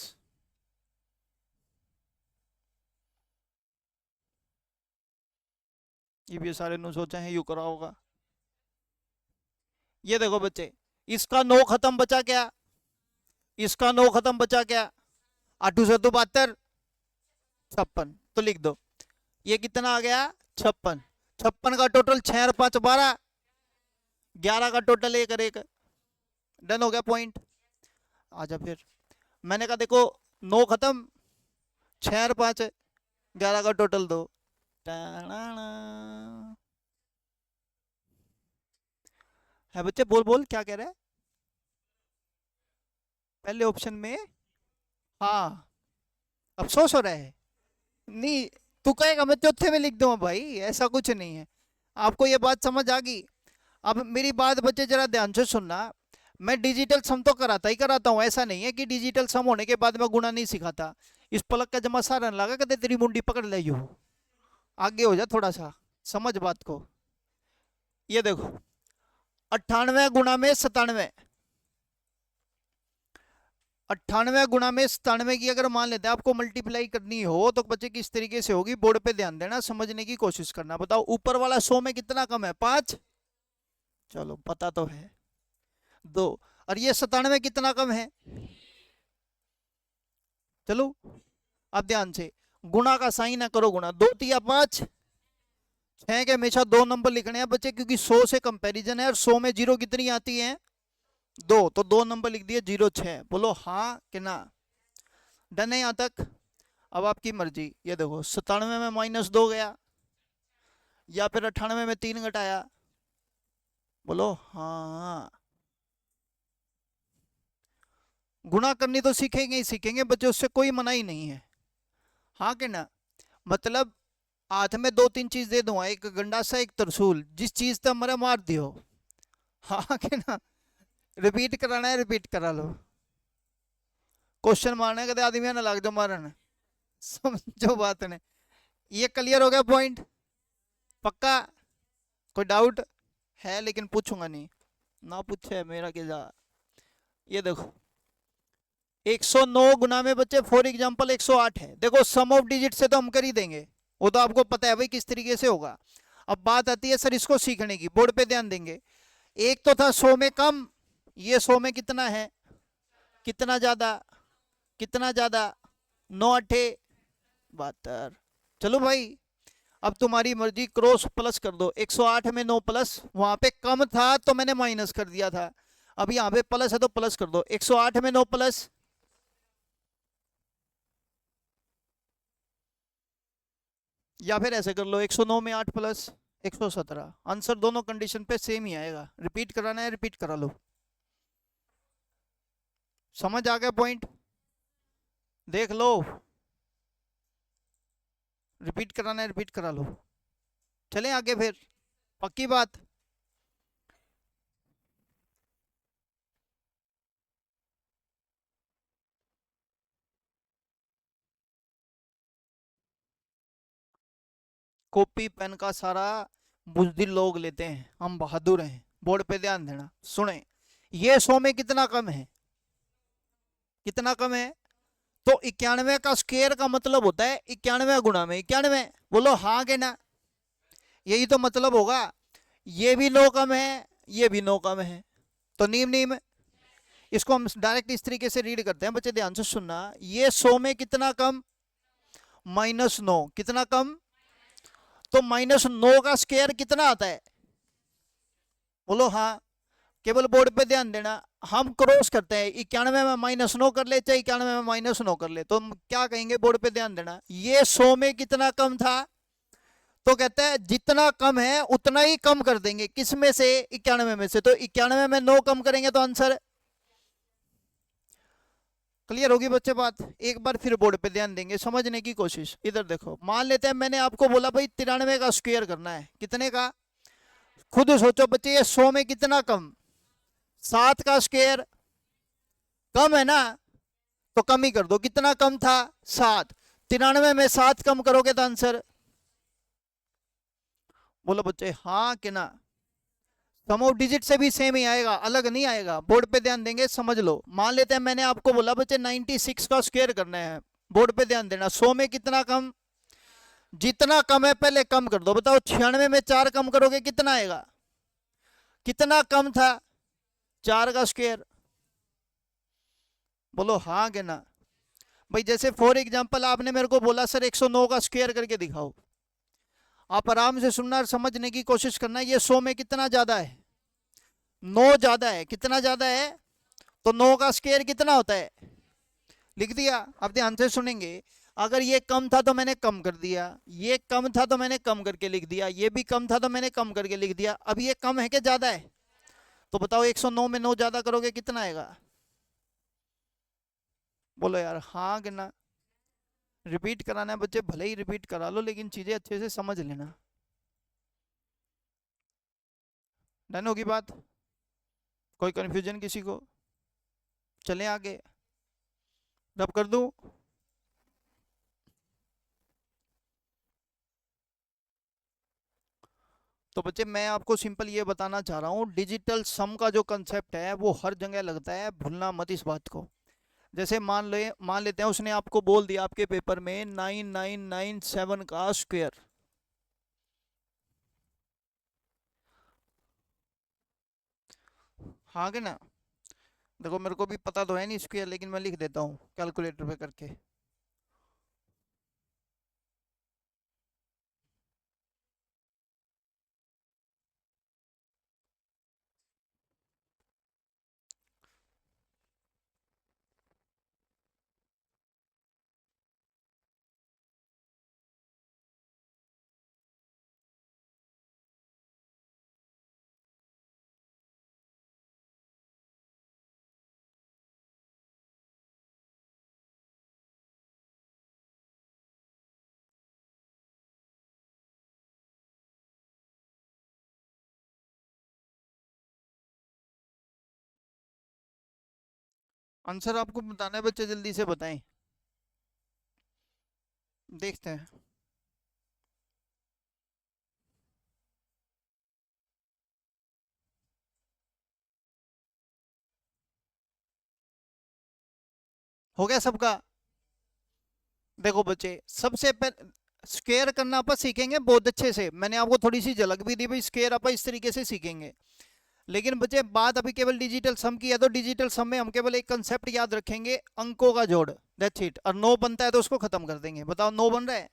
Speaker 1: ये भी सारे नु सोचे हैं यू करा होगा। ये देखो बच्चे, इसका 9 खत्म बचा क्या, इसका 9 खत्म बचा क्या, 8 से 72, 56, तो लिख दो ये कितना आ गया 56। 56 का टोटल 6 और 5 12, 11 का टोटल 1 और 1, डन हो गया पॉइंट। आजा फिर, मैंने कहा देखो 9 खत्म, 6 और 5, 11 का टोटल 2। है बच्चे, बोल बोल क्या कह रहे हैं पहले ऑप्शन में। हाँ, अफसोस हो रहा है, नहीं तू कहेगा मैं चौथे में लिख दूंगा भाई, ऐसा कुछ नहीं है। आपको ये बात समझ आ गई। अब मेरी बात बच्चे जरा ध्यान से सुनना, मैं डिजिटल सम तो कराता ही कराता हूँ, ऐसा नहीं है कि डिजिटल सम होने के बाद मैं गुणा नहीं सिखाता। इस पलक का जमा सारन लगा कहते तेरी मुंडी पकड़ ले यू, आगे हो जा थोड़ा सा, समझ बात को। ये देखो 98 गुणा में 97, 98 गुणा में 97 की अगर मान लेते हैं आपको मल्टीप्लाई करनी हो तो बच्चे किस तरीके से होगी, बोर्ड पे ध्यान देना, समझने की कोशिश करना। बताओ ऊपर वाला 100 में कितना कम है 5, चलो पता तो है 2, और ये 97 कितना कम है, चलो अब ध्यान से गुणा का साइन ना करो, गुणा 2 तिया 5, 6 के हमेशा 2 नंबर लिखने हैं बच्चे, क्योंकि 100 से कंपैरिजन है, और 100 में 0 कितनी आती है 2, तो 2 नंबर लिख दिए 0 6। बोलो हाँ कि ना, डन है यहाँ तक। अब आपकी मर्जी। ये देखो 97 में -2 गया, या फिर 98 में 3 घटाया, बोलो हाँ। गुणा करनी तो सीखेंगे ही सीखेंगे बच्चे, उससे कोई मना ही नहीं है, हाँ कि ना। मतलब हाथ में 2-3 चीज दे दूंगा, एक गंडासा एक तरसूल, जिस चीज तक मरे मार दियो, हाँ कि ना। रिपीट कराना है रिपीट करा लो, क्वेश्चन मारने के आदमी ना लग जाओ मारन, समझो बात ने। ये क्लियर हो गया पॉइंट, पक्का कोई डाउट है, लेकिन पूछूंगा नहीं, ना पूछे मेरा क्या जा। ये देखो 109 गुना में बच्चे फॉर एग्जांपल 108 है, देखो सम ऑफ डिजिट से तो हम कर ही देंगे, वो तो आपको पता है भाई किस तरीके से होगा। अब बात आती है सर इसको सीखने की, बोर्ड पे ध्यान देंगे। एक तो था 100 में कम, ये 100 में कितना है, कितना ज्यादा, कितना ज्यादा, 9 8 72। चलो भाई अब तुम्हारी मर्जी, क्रॉस प्लस कर दो, 108 में 9 प्लस, वहां पे कम था तो मैंने माइनस कर दिया था, अब यहाँ पे प्लस है तो प्लस कर दो, 108 में 9 प्लस, या फिर ऐसे कर लो 109 में 8 प्लस 117। आंसर दोनों कंडीशन पे सेम ही आएगा, रिपीट कराना है रिपीट करा लो। समझ आ गया पॉइंट, देख लो, रिपीट कराना है रिपीट करा लो। चलें आगे फिर, पक्की बात। कॉपी पेन का सारा बुजदिल लोग लेते हैं, हम बहादुर हैं, बोर्ड पे ध्यान देना। सुने, ये 100 में कितना कम है, कितना कम है, तो 91 का स्क्वायर का मतलब होता है 91 गुणा में 91, बोलो हाँ के ना, यही तो मतलब होगा। ये भी 9 कम है, ये भी 9 कम है, तो नीम नीम। इसको हम डायरेक्ट इस तरीके से रीड करते हैं बच्चे, ध्यान से सुनना। ये 100 में कितना कम, -9, कितना कम, तो -9 का स्क्वायर कितना आता है, बोलो हाँ। केवल बोर्ड पे ध्यान देना, हम क्रॉस करते हैं, 91 में -9 कर ले चाहे 91 में -9 कर ले, तो हम क्या कहेंगे, बोर्ड पे ध्यान देना। ये 100 में कितना कम था, तो कहते हैं जितना कम है उतना ही कम कर देंगे, किस में से, 91 में से, तो 91 में 9 कम करेंगे तो आंसर। क्लियर होगी बच्चे बात, एक बार फिर बोर्ड पे ध्यान देंगे, समझने की कोशिश। इधर देखो, मान लेते हैं मैंने आपको बोला भाई 93 का स्क्वायर करना है, कितने का, खुद सोचो बच्चे, ये 100 में कितना कम, 7 का स्क्वायर, कम है ना, तो कम ही कर दो, कितना कम था 7, 93 में 7 कम करोगे तो आंसर। बोलो बच्चे हाँ कि ना। सम ऑफ डिजिट से भी सेम ही आएगा, अलग नहीं आएगा, बोर्ड पे ध्यान देंगे, समझ लो। मान लेते हैं मैंने आपको बोला बच्चे 96 का स्क्वायर करना है, बोर्ड पे ध्यान देना, 100 में कितना कम, जितना कम है पहले कम कर दो। बताओ 96 में 4 कम करोगे कितना आएगा? कितना कम था? 4 का स्क्वायर। बोलो हाँ कि ना। भाई जैसे फॉर एग्जांपल आपने मेरे को बोला सर 109 का स्क्वायर करके दिखाओ। आप आराम से सुनना और समझने की कोशिश करना। ये 100 में कितना ज्यादा है? 9 ज्यादा है। कितना ज्यादा है? तो 9 का स्क्वायर कितना होता है? लिख दिया। अब ध्यान से सुनेंगे। अगर ये कम था तो मैंने कम कर दिया, ये कम था तो मैंने कम करके लिख दिया, ये भी कम था तो मैंने कम करके लिख दिया। अब ये कम है कि ज्यादा है? तो बताओ 109 में 9 ज्यादा करोगे कितना आएगा? बोलो यार हाँ कि ना। रिपीट कराना है बच्चे, भले ही रिपीट करा लो लेकिन चीजें अच्छे से समझ लेना। डन होगी बात? कोई कंफ्यूजन किसी को? चलें आगे? रब कर दूं? तो बच्चे मैं आपको सिंपल ये बताना चाह रहा हूँ, डिजिटल सम का जो कंसेप्ट है वो हर जगह लगता है, भूलना मत इस बात को। जैसे मान लेते हैं उसने आपको बोल दिया आपके पेपर में 9997 का स्क्वायर। हाँ कि ना? देखो मेरे को भी पता तो है नहीं स्क्वायर, लेकिन मैं लिख देता हूँ कैलकुलेटर पे करके। आंसर आपको बताना है बच्चे, जल्दी से बताएं। देखते हैं। हो गया सबका? देखो बच्चे सबसे पहले स्क्वायर करना अपन सीखेंगे बहुत अच्छे से। मैंने आपको थोड़ी सी झलक भी दी भाई, स्क्वायर अपन इस तरीके से सीखेंगे। लेकिन बच्चे बात अभी केवल डिजिटल सम की है, तो डिजिटल सम में हम केवल एक कंसेप्ट याद रखेंगे, अंकों का जोड़। That's it. और 9 बनता है तो उसको खत्म कर देंगे। बताओ 9 बन रहा है?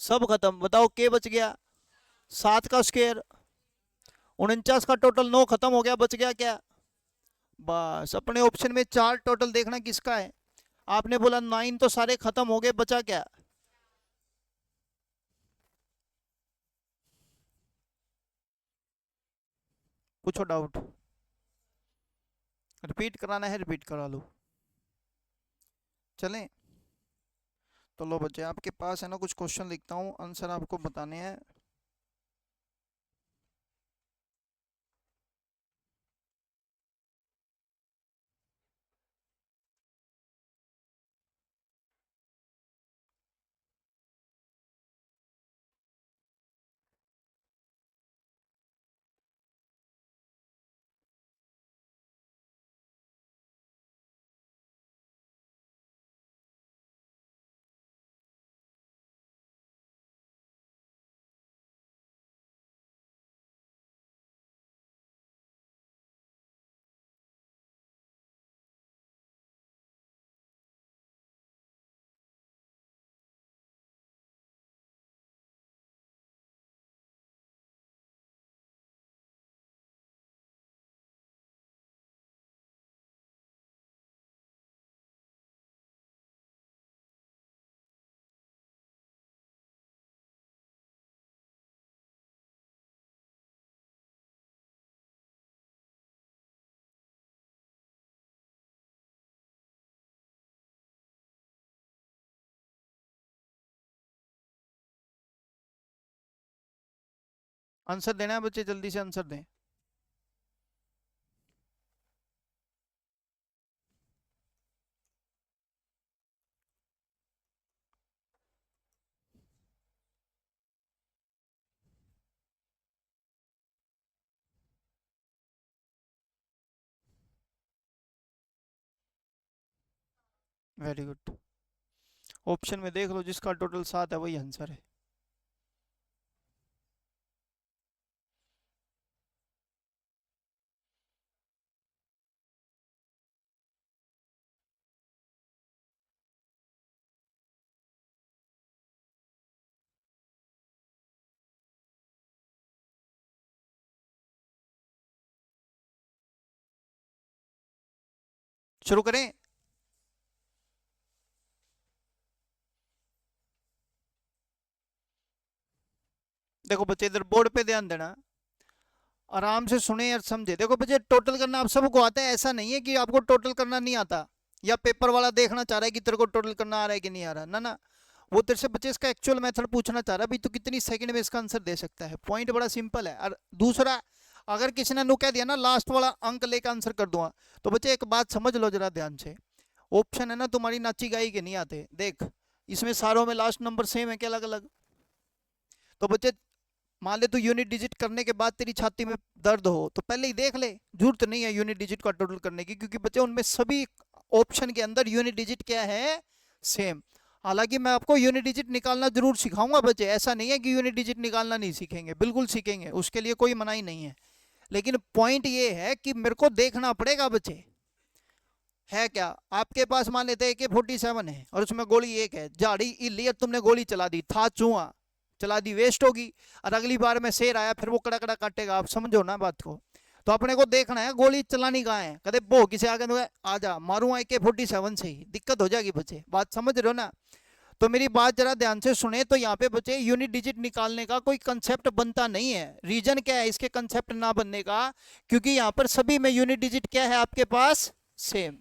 Speaker 1: सब खत्म। बताओ के बच गया? 7 का स्क्वायर। 49 का टोटल, 9 खत्म हो गया, बच गया क्या? बस अपने ऑप्शन में 4 टोटल देखना किसका है। आपने बोला 9 तो सारे खत्म हो गए, बचा क्या? पूछो डाउट। रिपीट कराना है रिपीट करा लो। चलें? तो लो बच्चे आपके पास है ना, कुछ क्वेश्चन लिखता हूँ, आंसर आपको बताने हैं। आंसर देना है बच्चे, जल्दी से आंसर दें। Very good. ऑप्शन में देख लो, जिसका टोटल 7 है वही आंसर है। शुरू करें? देखो बच्चे, इधर बोर्ड पे ध्यान देना, आराम से सुने और समझे। देखो बच्चे, टोटल करना आप सबको आता है, ऐसा नहीं है कि आपको टोटल करना नहीं आता, या पेपर वाला देखना चाह रहा है कि तेरे को टोटल करना आ रहा है कि नहीं आ रहा। ना ना, वो तेरे से बच्चे इसका एक्चुअल मेथड पूछना चाह रहा है, भाई तू कितनी सेकंड में इसका आंसर दे सकता है। पॉइंट बड़ा सिंपल है। और दूसरा, अगर किसी ने नु कह दिया ना लास्ट वाला अंक लेकर आंसर कर दूंगा, तो बच्चे एक बात समझ लो जरा ध्यान से। ऑप्शन है ना तुम्हारी नाची गाई के नहीं आते। देख, इसमें सारों में लास्ट नंबर सेम है क्या, अलग अलग? तो बच्चे, मान ले तू यूनिट डिजिट करने के बाद तेरी छाती में दर्द हो, तो पहले ही देख ले, जरूरत नहीं है यूनिट डिजिट का टोटल करने की, क्योंकि बच्चे उनमें सभी ऑप्शन के अंदर यूनिट डिजिट क्या है, सेम। हालांकि मैं आपको यूनिट डिजिट निकालना जरूर सिखाऊंगा बच्चे, ऐसा नहीं है कि यूनिट डिजिट निकालना नहीं सीखेंगे, बिल्कुल सीखेंगे, उसके लिए कोई मनाही नहीं है। लेकिन पॉइंट ये है कि मेरे को देखना पड़ेगा बच्चे, है क्या आपके पास, मान लेते हैं AK-47 है और उसमें गोली एक है, झाड़ी इली, तुमने गोली चला दी, था चूहा, चला दी, वेस्ट होगी। और अगली बार में शेर आया, फिर वो कड़ा कड़ा काटेगा, आप समझो ना बात को। तो अपने को देखना है गोली चलानी कहाँ है, कदे बो किसी आगे तो आ जा मारूंगा AK-47 से ही, दिक्कत हो जाएगी बच्चे, बात समझ रहे हो ना? तो मेरी बात जरा ध्यान से सुने, तो यहाँ पे बच्चे यूनिट डिजिट निकालने का कोई कंसेप्ट बनता नहीं है। रीजन क्या है इसके कंसेप्ट ना बनने का? क्योंकि यहाँ पर सभी में यूनिट डिजिट क्या है आपके पास, सेम।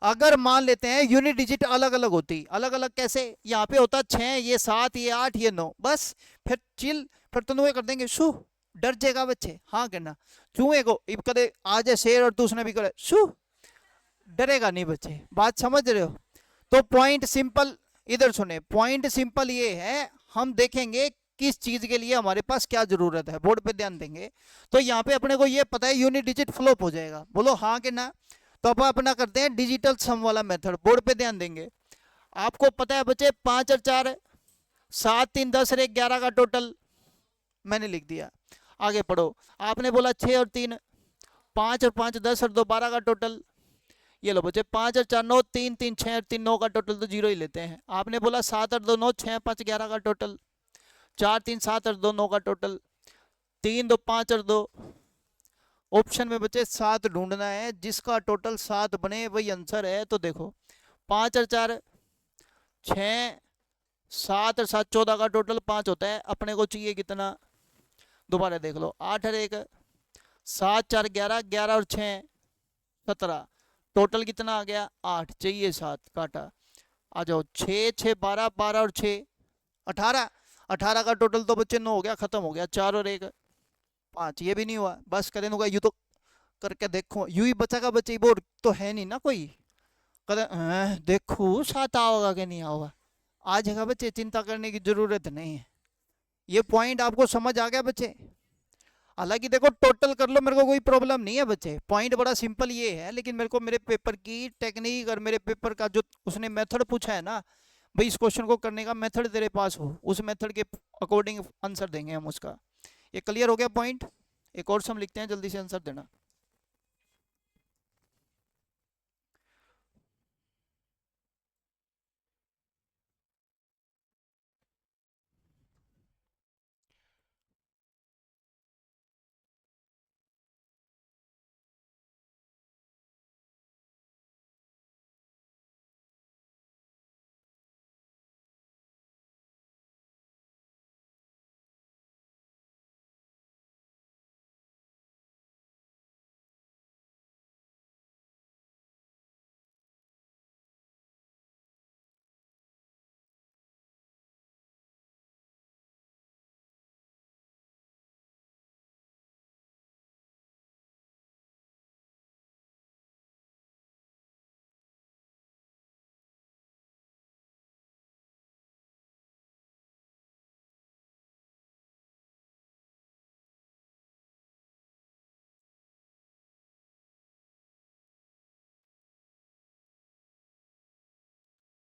Speaker 1: अगर मान लेते हैं यूनिट डिजिट अलग अलग होती, अलग अलग कैसे, यहाँ पे होता 6, ये 7, ये 8, ये 9, बस, फिर चिल, फिर तुम कर देंगे शू, डर जाएगा बच्चे, हाँ कहना, चूहे को कदे आ जाए शेर और दूसरे भी करे शू, डरेगा नहीं बच्चे, बात समझ रहे हो? तो पॉइंट सिंपल, इधर सुने, पॉइंट सिंपल ये है, हम देखेंगे किस चीज के लिए हमारे पास क्या जरूरत है, बोर्ड पे ध्यान देंगे। तो यहाँ पे अपने को ये पता है यूनिट डिजिट फ्लोप हो जाएगा, बोलो हाँ कि ना? तो अपन अपना करते हैं डिजिटल सम वाला मेथड, बोर्ड पे ध्यान देंगे। आपको पता है बच्चे, 5 और 4 7, 3, 10 और 1 11 का टोटल मैंने लिख दिया। आगे पढ़ो। आपने बोला 6 और 3, 5 और 5 10 और 2 12 का टोटल। ये लो बच्चे, 5 और 4 9, 3 3 6 और 3 9 का टोटल तो जीरो ही लेते हैं। आपने बोला 7 और 2 9, 6 5 11 का टोटल, 4 3 7 और 2 9 का टोटल, 3 2 5 और 2। ऑप्शन में बच्चे 7 ढूंढना है, जिसका टोटल 7 बने वही आंसर है। तो देखो, 5 और 4 6, 7 और 7 14 का टोटल 5 होता है, अपने को चाहिए कितना, दोबारा देख लो, 8 और 1 7 4 11, 11 और 6 17, टोटल कितना आ गया, 8, चाहिए 7, काटा। आ जाओ, 6 6 12, 12 और 6 18, 18 का टोटल तो बच्चे 9 हो गया, खत्म हो गया, 4 और 1 5, ये भी नहीं हुआ, बस करें होगा यू तो, करके देखो, यू ही बचा का बच्चे, बोर्ड तो है नहीं ना कोई, कदे देखो साथ आओगा कि नहीं आओगा, आ जाएगा बच्चे, चिंता करने की जरूरत नहीं है। ये पॉइंट आपको समझ आ गया बच्चे? हालांकि देखो, टोटल कर लो, मेरे को कोई प्रॉब्लम नहीं है बच्चे, पॉइंट बड़ा सिंपल ये है, लेकिन मेरे को मेरे पेपर की टेक्निक और मेरे पेपर का जो उसने मेथड पूछा है ना, भाई इस क्वेश्चन को करने का मेथड तेरे पास हो, उस मेथड के अकॉर्डिंग आंसर देंगे हम उसका। ये क्लियर हो गया पॉइंट? एक और सम लिखते हैं, जल्दी से आंसर देना।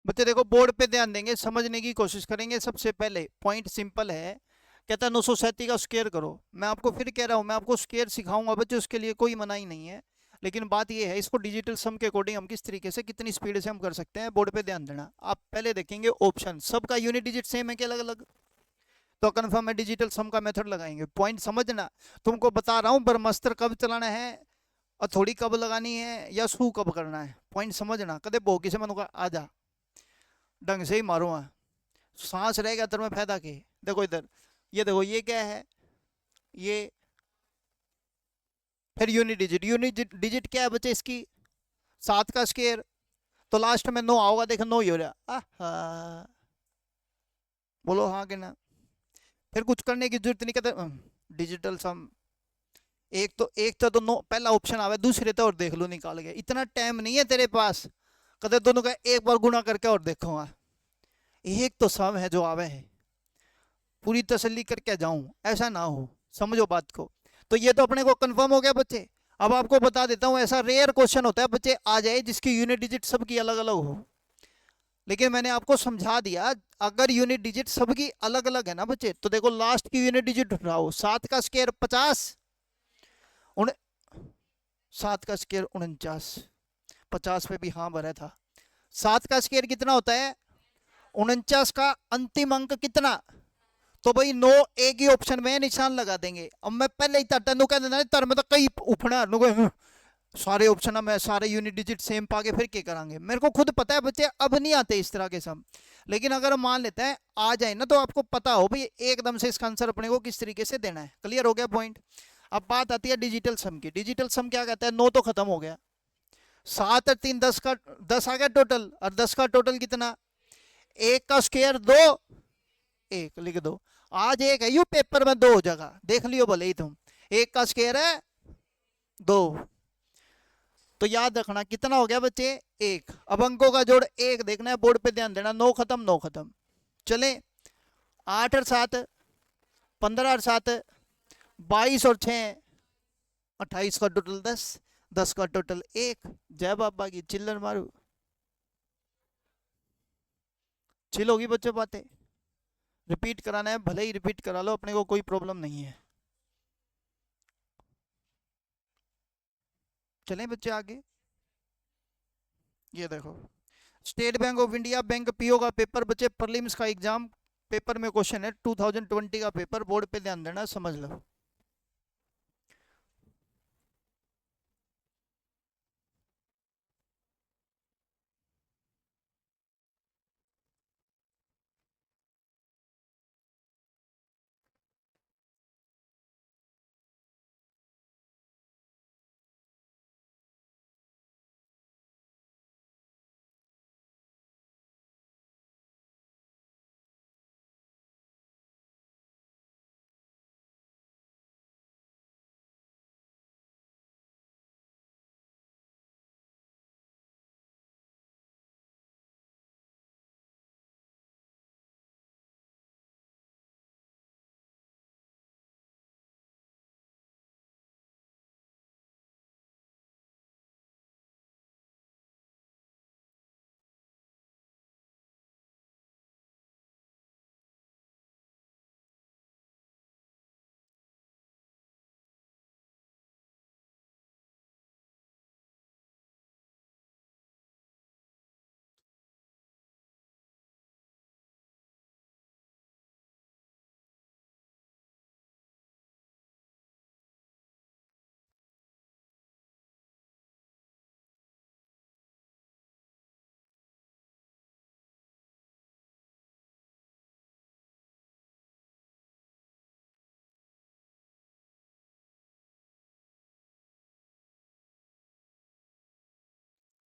Speaker 1: बच्चे देखो बोर्ड पे ध्यान देंगे, समझने की कोशिश करेंगे। सबसे पहले पॉइंट सिंपल है, कहता है 937 का स्क्वायर करो। मैं आपको फिर कह रहा हूँ, मैं आपको स्क्वायर सिखाऊंगा बच्चे, उसके लिए कोई मनाही नहीं है। लेकिन बात ये है, इसको डिजिटल सम के अकॉर्डिंग हम किस तरीके से, कितनी स्पीड से हम कर सकते हैं, बोर्ड पे ध्यान देना। आप पहले देखेंगे ऑप्शन, सबका यूनिट डिजिट सेम है कि अलग अलग, तो कन्फर्म है डिजिटल सम का मेथड लगाएंगे। पॉइंट समझना, तुमको बता रहा हूँ ब्रह्मास्त्र कब चलाना है, हथौड़ी कब लगानी है, या सू कब करना है। पॉइंट समझना, कदे भोगी से मनुका आ जा ढंग से ही मारो, सांस रहेगा तर में फायदा के। देखो इधर, ये देखो ये क्या है, ये फिर यूनिट डिजिट। यूनिट डिजिट क्या है बच्चे इसकी, 7 का स्क्वायर, तो लास्ट में 9 आओगा, देखो 9 ही हो रहा। आहा, बोलो हाँ कि ना। फिर कुछ करने की जरूरत नहीं, कहते डिजिटल सम। एक तो 9 पहला ऑप्शन आवे, दूसरे तो और देख लो निकाल गया। इतना टाइम नहीं है तेरे पास, कहते दोनों का एक बार गुना करके और देखो। एक तो सम है जो आवे है, पूरी तसल्ली करके जाऊं, ऐसा ना हो, समझो बात को। तो ये तो अपने को कंफर्म हो गया बच्चे। अब आपको बता देता हूं, ऐसा रेयर क्वेश्चन होता है बच्चे आ जाए जिसकी यूनिट डिजिट सबकी अलग अलग हो, लेकिन मैंने आपको समझा दिया। अगर यूनिट डिजिट सबकी अलग अलग है ना बच्चे, तो देखो लास्ट की यूनिट डिजिट उठाओ, 7 का स्क्वायर 50, 7 का स्क्वायर 49, 50 पे भी हाँ भरा था। 7 का स्क्वायर कितना होता है, 49 का अंतिम अंक कितना, तो भाई 9 एक ही ऑप्शन में निशान लगा देंगे। अब मैं पहले ही तेन कह देना तर में तो कई उठना सारे ऑप्शन में सारे यूनिट डिजिट सेम पाके फिर क्या करांगे। मेरे को खुद पता है बच्चे अब नहीं आते इस तरह के सम, लेकिन अगर मान लेते हैं आ जाए ना, तो आपको पता हो भाई एकदम से इसका आंसर अपने को किस तरीके से देना है। क्लियर हो गया पॉइंट। अब बात आती है डिजिटल सम की। डिजिटल सम क्या कहता है, 9 तो खत्म हो गया, 7 और 3 10 का 10 आ गया टोटल, और 10 का टोटल कितना, एक का स्क्वायर 2, एक लिख दो। आज एक है यू पेपर में 2 जगह देख लियो भले ही तुम, एक का स्क्वायर है 2, तो याद रखना कितना हो गया बच्चे, एक। अब अंकों का जोड़ एक देखना है, बोर्ड पे ध्यान देना, 9 खत्म 9 खत्म। चले 8 और 7 15 और 7 22 और 6 28 का टोटल 10, 10 का टोटल 1। जय बाबा की, चिल्लर मारू, चिल होगी बच्चों बातें। रिपीट कराना है भले ही रिपीट करा लो, अपने को कोई प्रॉब्लम नहीं है। चलें बच्चे आगे। ये देखो, state bank of India bank PO का पेपर बच्चे, प्रीलिम्स का एग्जाम पेपर में क्वेश्चन है, 2020 का पेपर, बोर्ड पे ध्यान देना, समझ लो।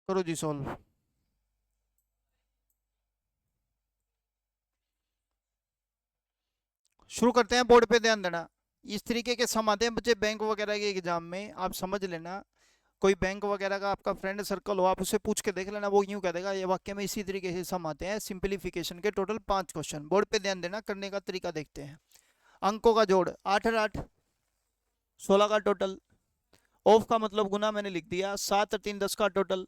Speaker 1: करो जी सॉल्व। शुरू करते हैं, बोर्ड पे ध्यान देना। इस तरीके के सम आते हैं बच्चे बैंक वगैरह के एग्जाम में, आप समझ लेना। कोई बैंक वगैरह का आपका फ्रेंड सर्कल हो, आप उससे पूछ के देख लेना, वो यूं कह देगा ये वाक्य में इसी तरीके से सम आते हैं। सिंप्लीफिकेशन के टोटल 5 क्वेश्चन, बोर्ड पे ध्यान देना, करने का तरीका देखते हैं। अंकों का जोड़ 8 और 8 16 का टोटल, ऑफ का मतलब गुना मैंने लिख दिया, 7 और 3 10 का टोटल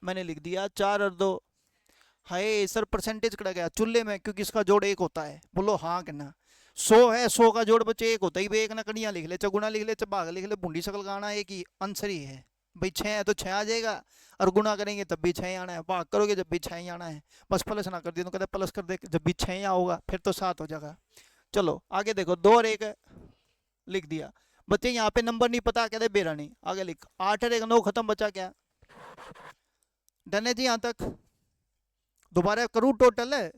Speaker 1: मैंने लिख दिया, 4 और 2 हाय सर परसेंटेज कटा गया चूल्हे में, क्योंकि इसका जोड़ एक होता है। बोलो हाँ कहना। 100 है, 100 का जोड़ बच्चे एक होता ही, एक ना कड़ियाँ लिख ले, चगुना लिख ले, भाग लिख ले, बूंदी शकल का आना एक ही आंसर ही है भाई। 6 है तो 6 आ जाएगा, और गुना करेंगे तब भी 6 ही आना है, भाग करोगे जब भी 6 ही आना है। बस प्लस ना कर दिया तो कहते प्लस कर दे, जब भी 6 ही होगा फिर तो 7 हो जाएगा। चलो आगे देखो, 2 और 1 लिख दिया बच्चे। यहाँ पे नंबर नहीं पता, कहते बेरा नहीं, आगे लिख। 8 और 1 9, खत्म, बचा क्या? डन है जी यहाँ तक? दोबारा करूँ टोटल है?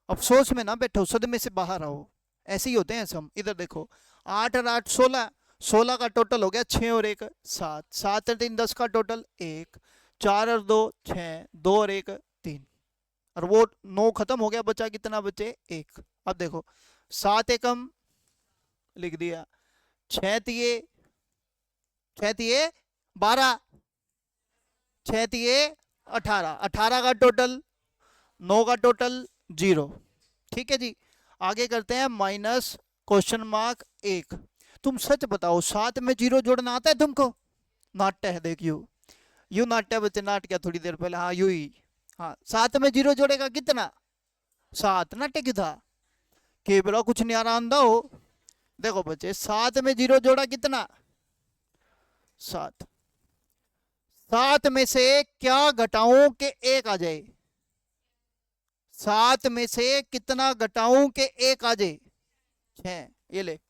Speaker 1: अफसोस में ना बैठो, सदमे से बाहर आओ, ऐसे ही होते हैं हम। इधर देखो, 8 और 8 16, 16 का टोटल हो गया 6 और 1 7, 7 और 3 10 का टोटल 1, 4 और 2 6, 2 और 1 3, और वो 9 खत्म हो गया, बचा कितना? बचे 1। अब देखो 7 एकम लिख दिया, 6 तिये 12, 6 तिये 18, 18 का टोटल, 9 का टोटल 0। ठीक है जी। आगे करते हैं माइनस क्वेश्चन मार्क 1। तुम सच बताओ 7 में 0 जोड़ना आता है तुमको? नाट्य है, देख यू नाट्य बच्चे, नाट क्या थोड़ी देर पहले, हाँ यू ही। हाँ 7 में 0 जोड़ेगा कितना? 7। नाट्य क्यों था? कि बोला कुछ नहीं आ रहा अंधा हो। देखो बच्चे 7 में 0 जोड़ा कितना? 7। 7 में से क्या घटाऊं के 1 आ जाए? 7 में से कितना घटाऊं के 1 आ जाए? 6। ये ले,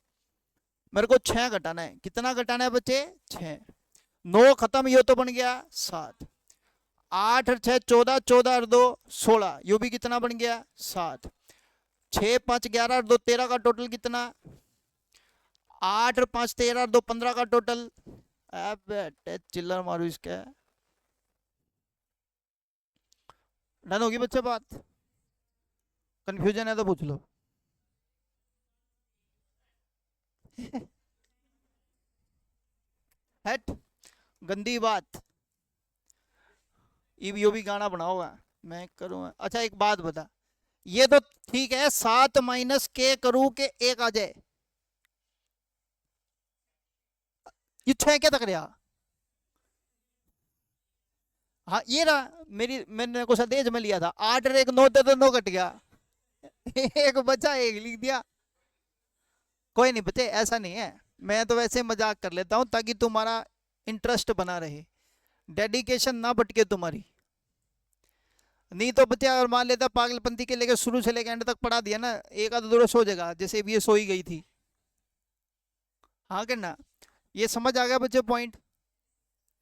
Speaker 1: मेरे को 6 घटाना है। कितना घटाना है बच्चे? 6। 9 खत्म, ये तो बन गया 7। 8 और 6 14, 14 और 2 16, ये भी कितना बन गया? 7। 6 5 11 और 2 13 का टोटल कितना? 8 और 5 13 और 2 15 का टोटल। अब चिल्लर मारू इसका। डन होगी बच्चे बात? कंफ्यूजन है तो पूछ लो। हट, गंदी बात। यो भी गाना बनाओगा मैं करूँगा। अच्छा एक बात बता, ये तो ठीक है, 7 माइनस के करूँ के 1 आ जाए, ये 6 क्या तक रहा? हाँ ये रहा, मैंने को सदेश में लिया था। 8 और 1 9 तो 9 कट गया, एक बचा, एक लिख दिया। कोई नहीं बच्चे, ऐसा नहीं है, मैं तो वैसे मजाक कर लेता हूँ ताकि तुम्हारा इंटरेस्ट बना रहे, डेडिकेशन ना भटके तुम्हारी। नहीं तो बच्चे अगर मान लेता पागलपंथी के लेकर शुरू से लेकर एंड तक पढ़ा दिया ना, एक आध दूर सो जाएगा, जैसे भी ये सो ही गई थी। हाँ करना, ये समझ आ गया बच्चे पॉइंट?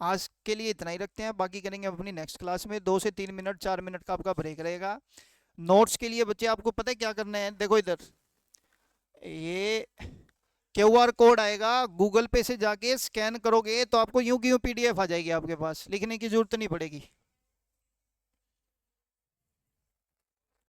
Speaker 1: आज के लिए इतना ही रखते हैं, बाकी करेंगे अपनी नेक्स्ट क्लास में। 2 से 3 मिनट 4 मिनट का आपका ब्रेक रहेगा। नोट्स के लिए बच्चे आपको पता है क्या करना है? देखो इधर, ये QR कोड आएगा, गूगल पे से जाके स्कैन करोगे तो आपको यूं की यूं PDF आ जाएगी आपके पास, लिखने की जरूरत नहीं पड़ेगी।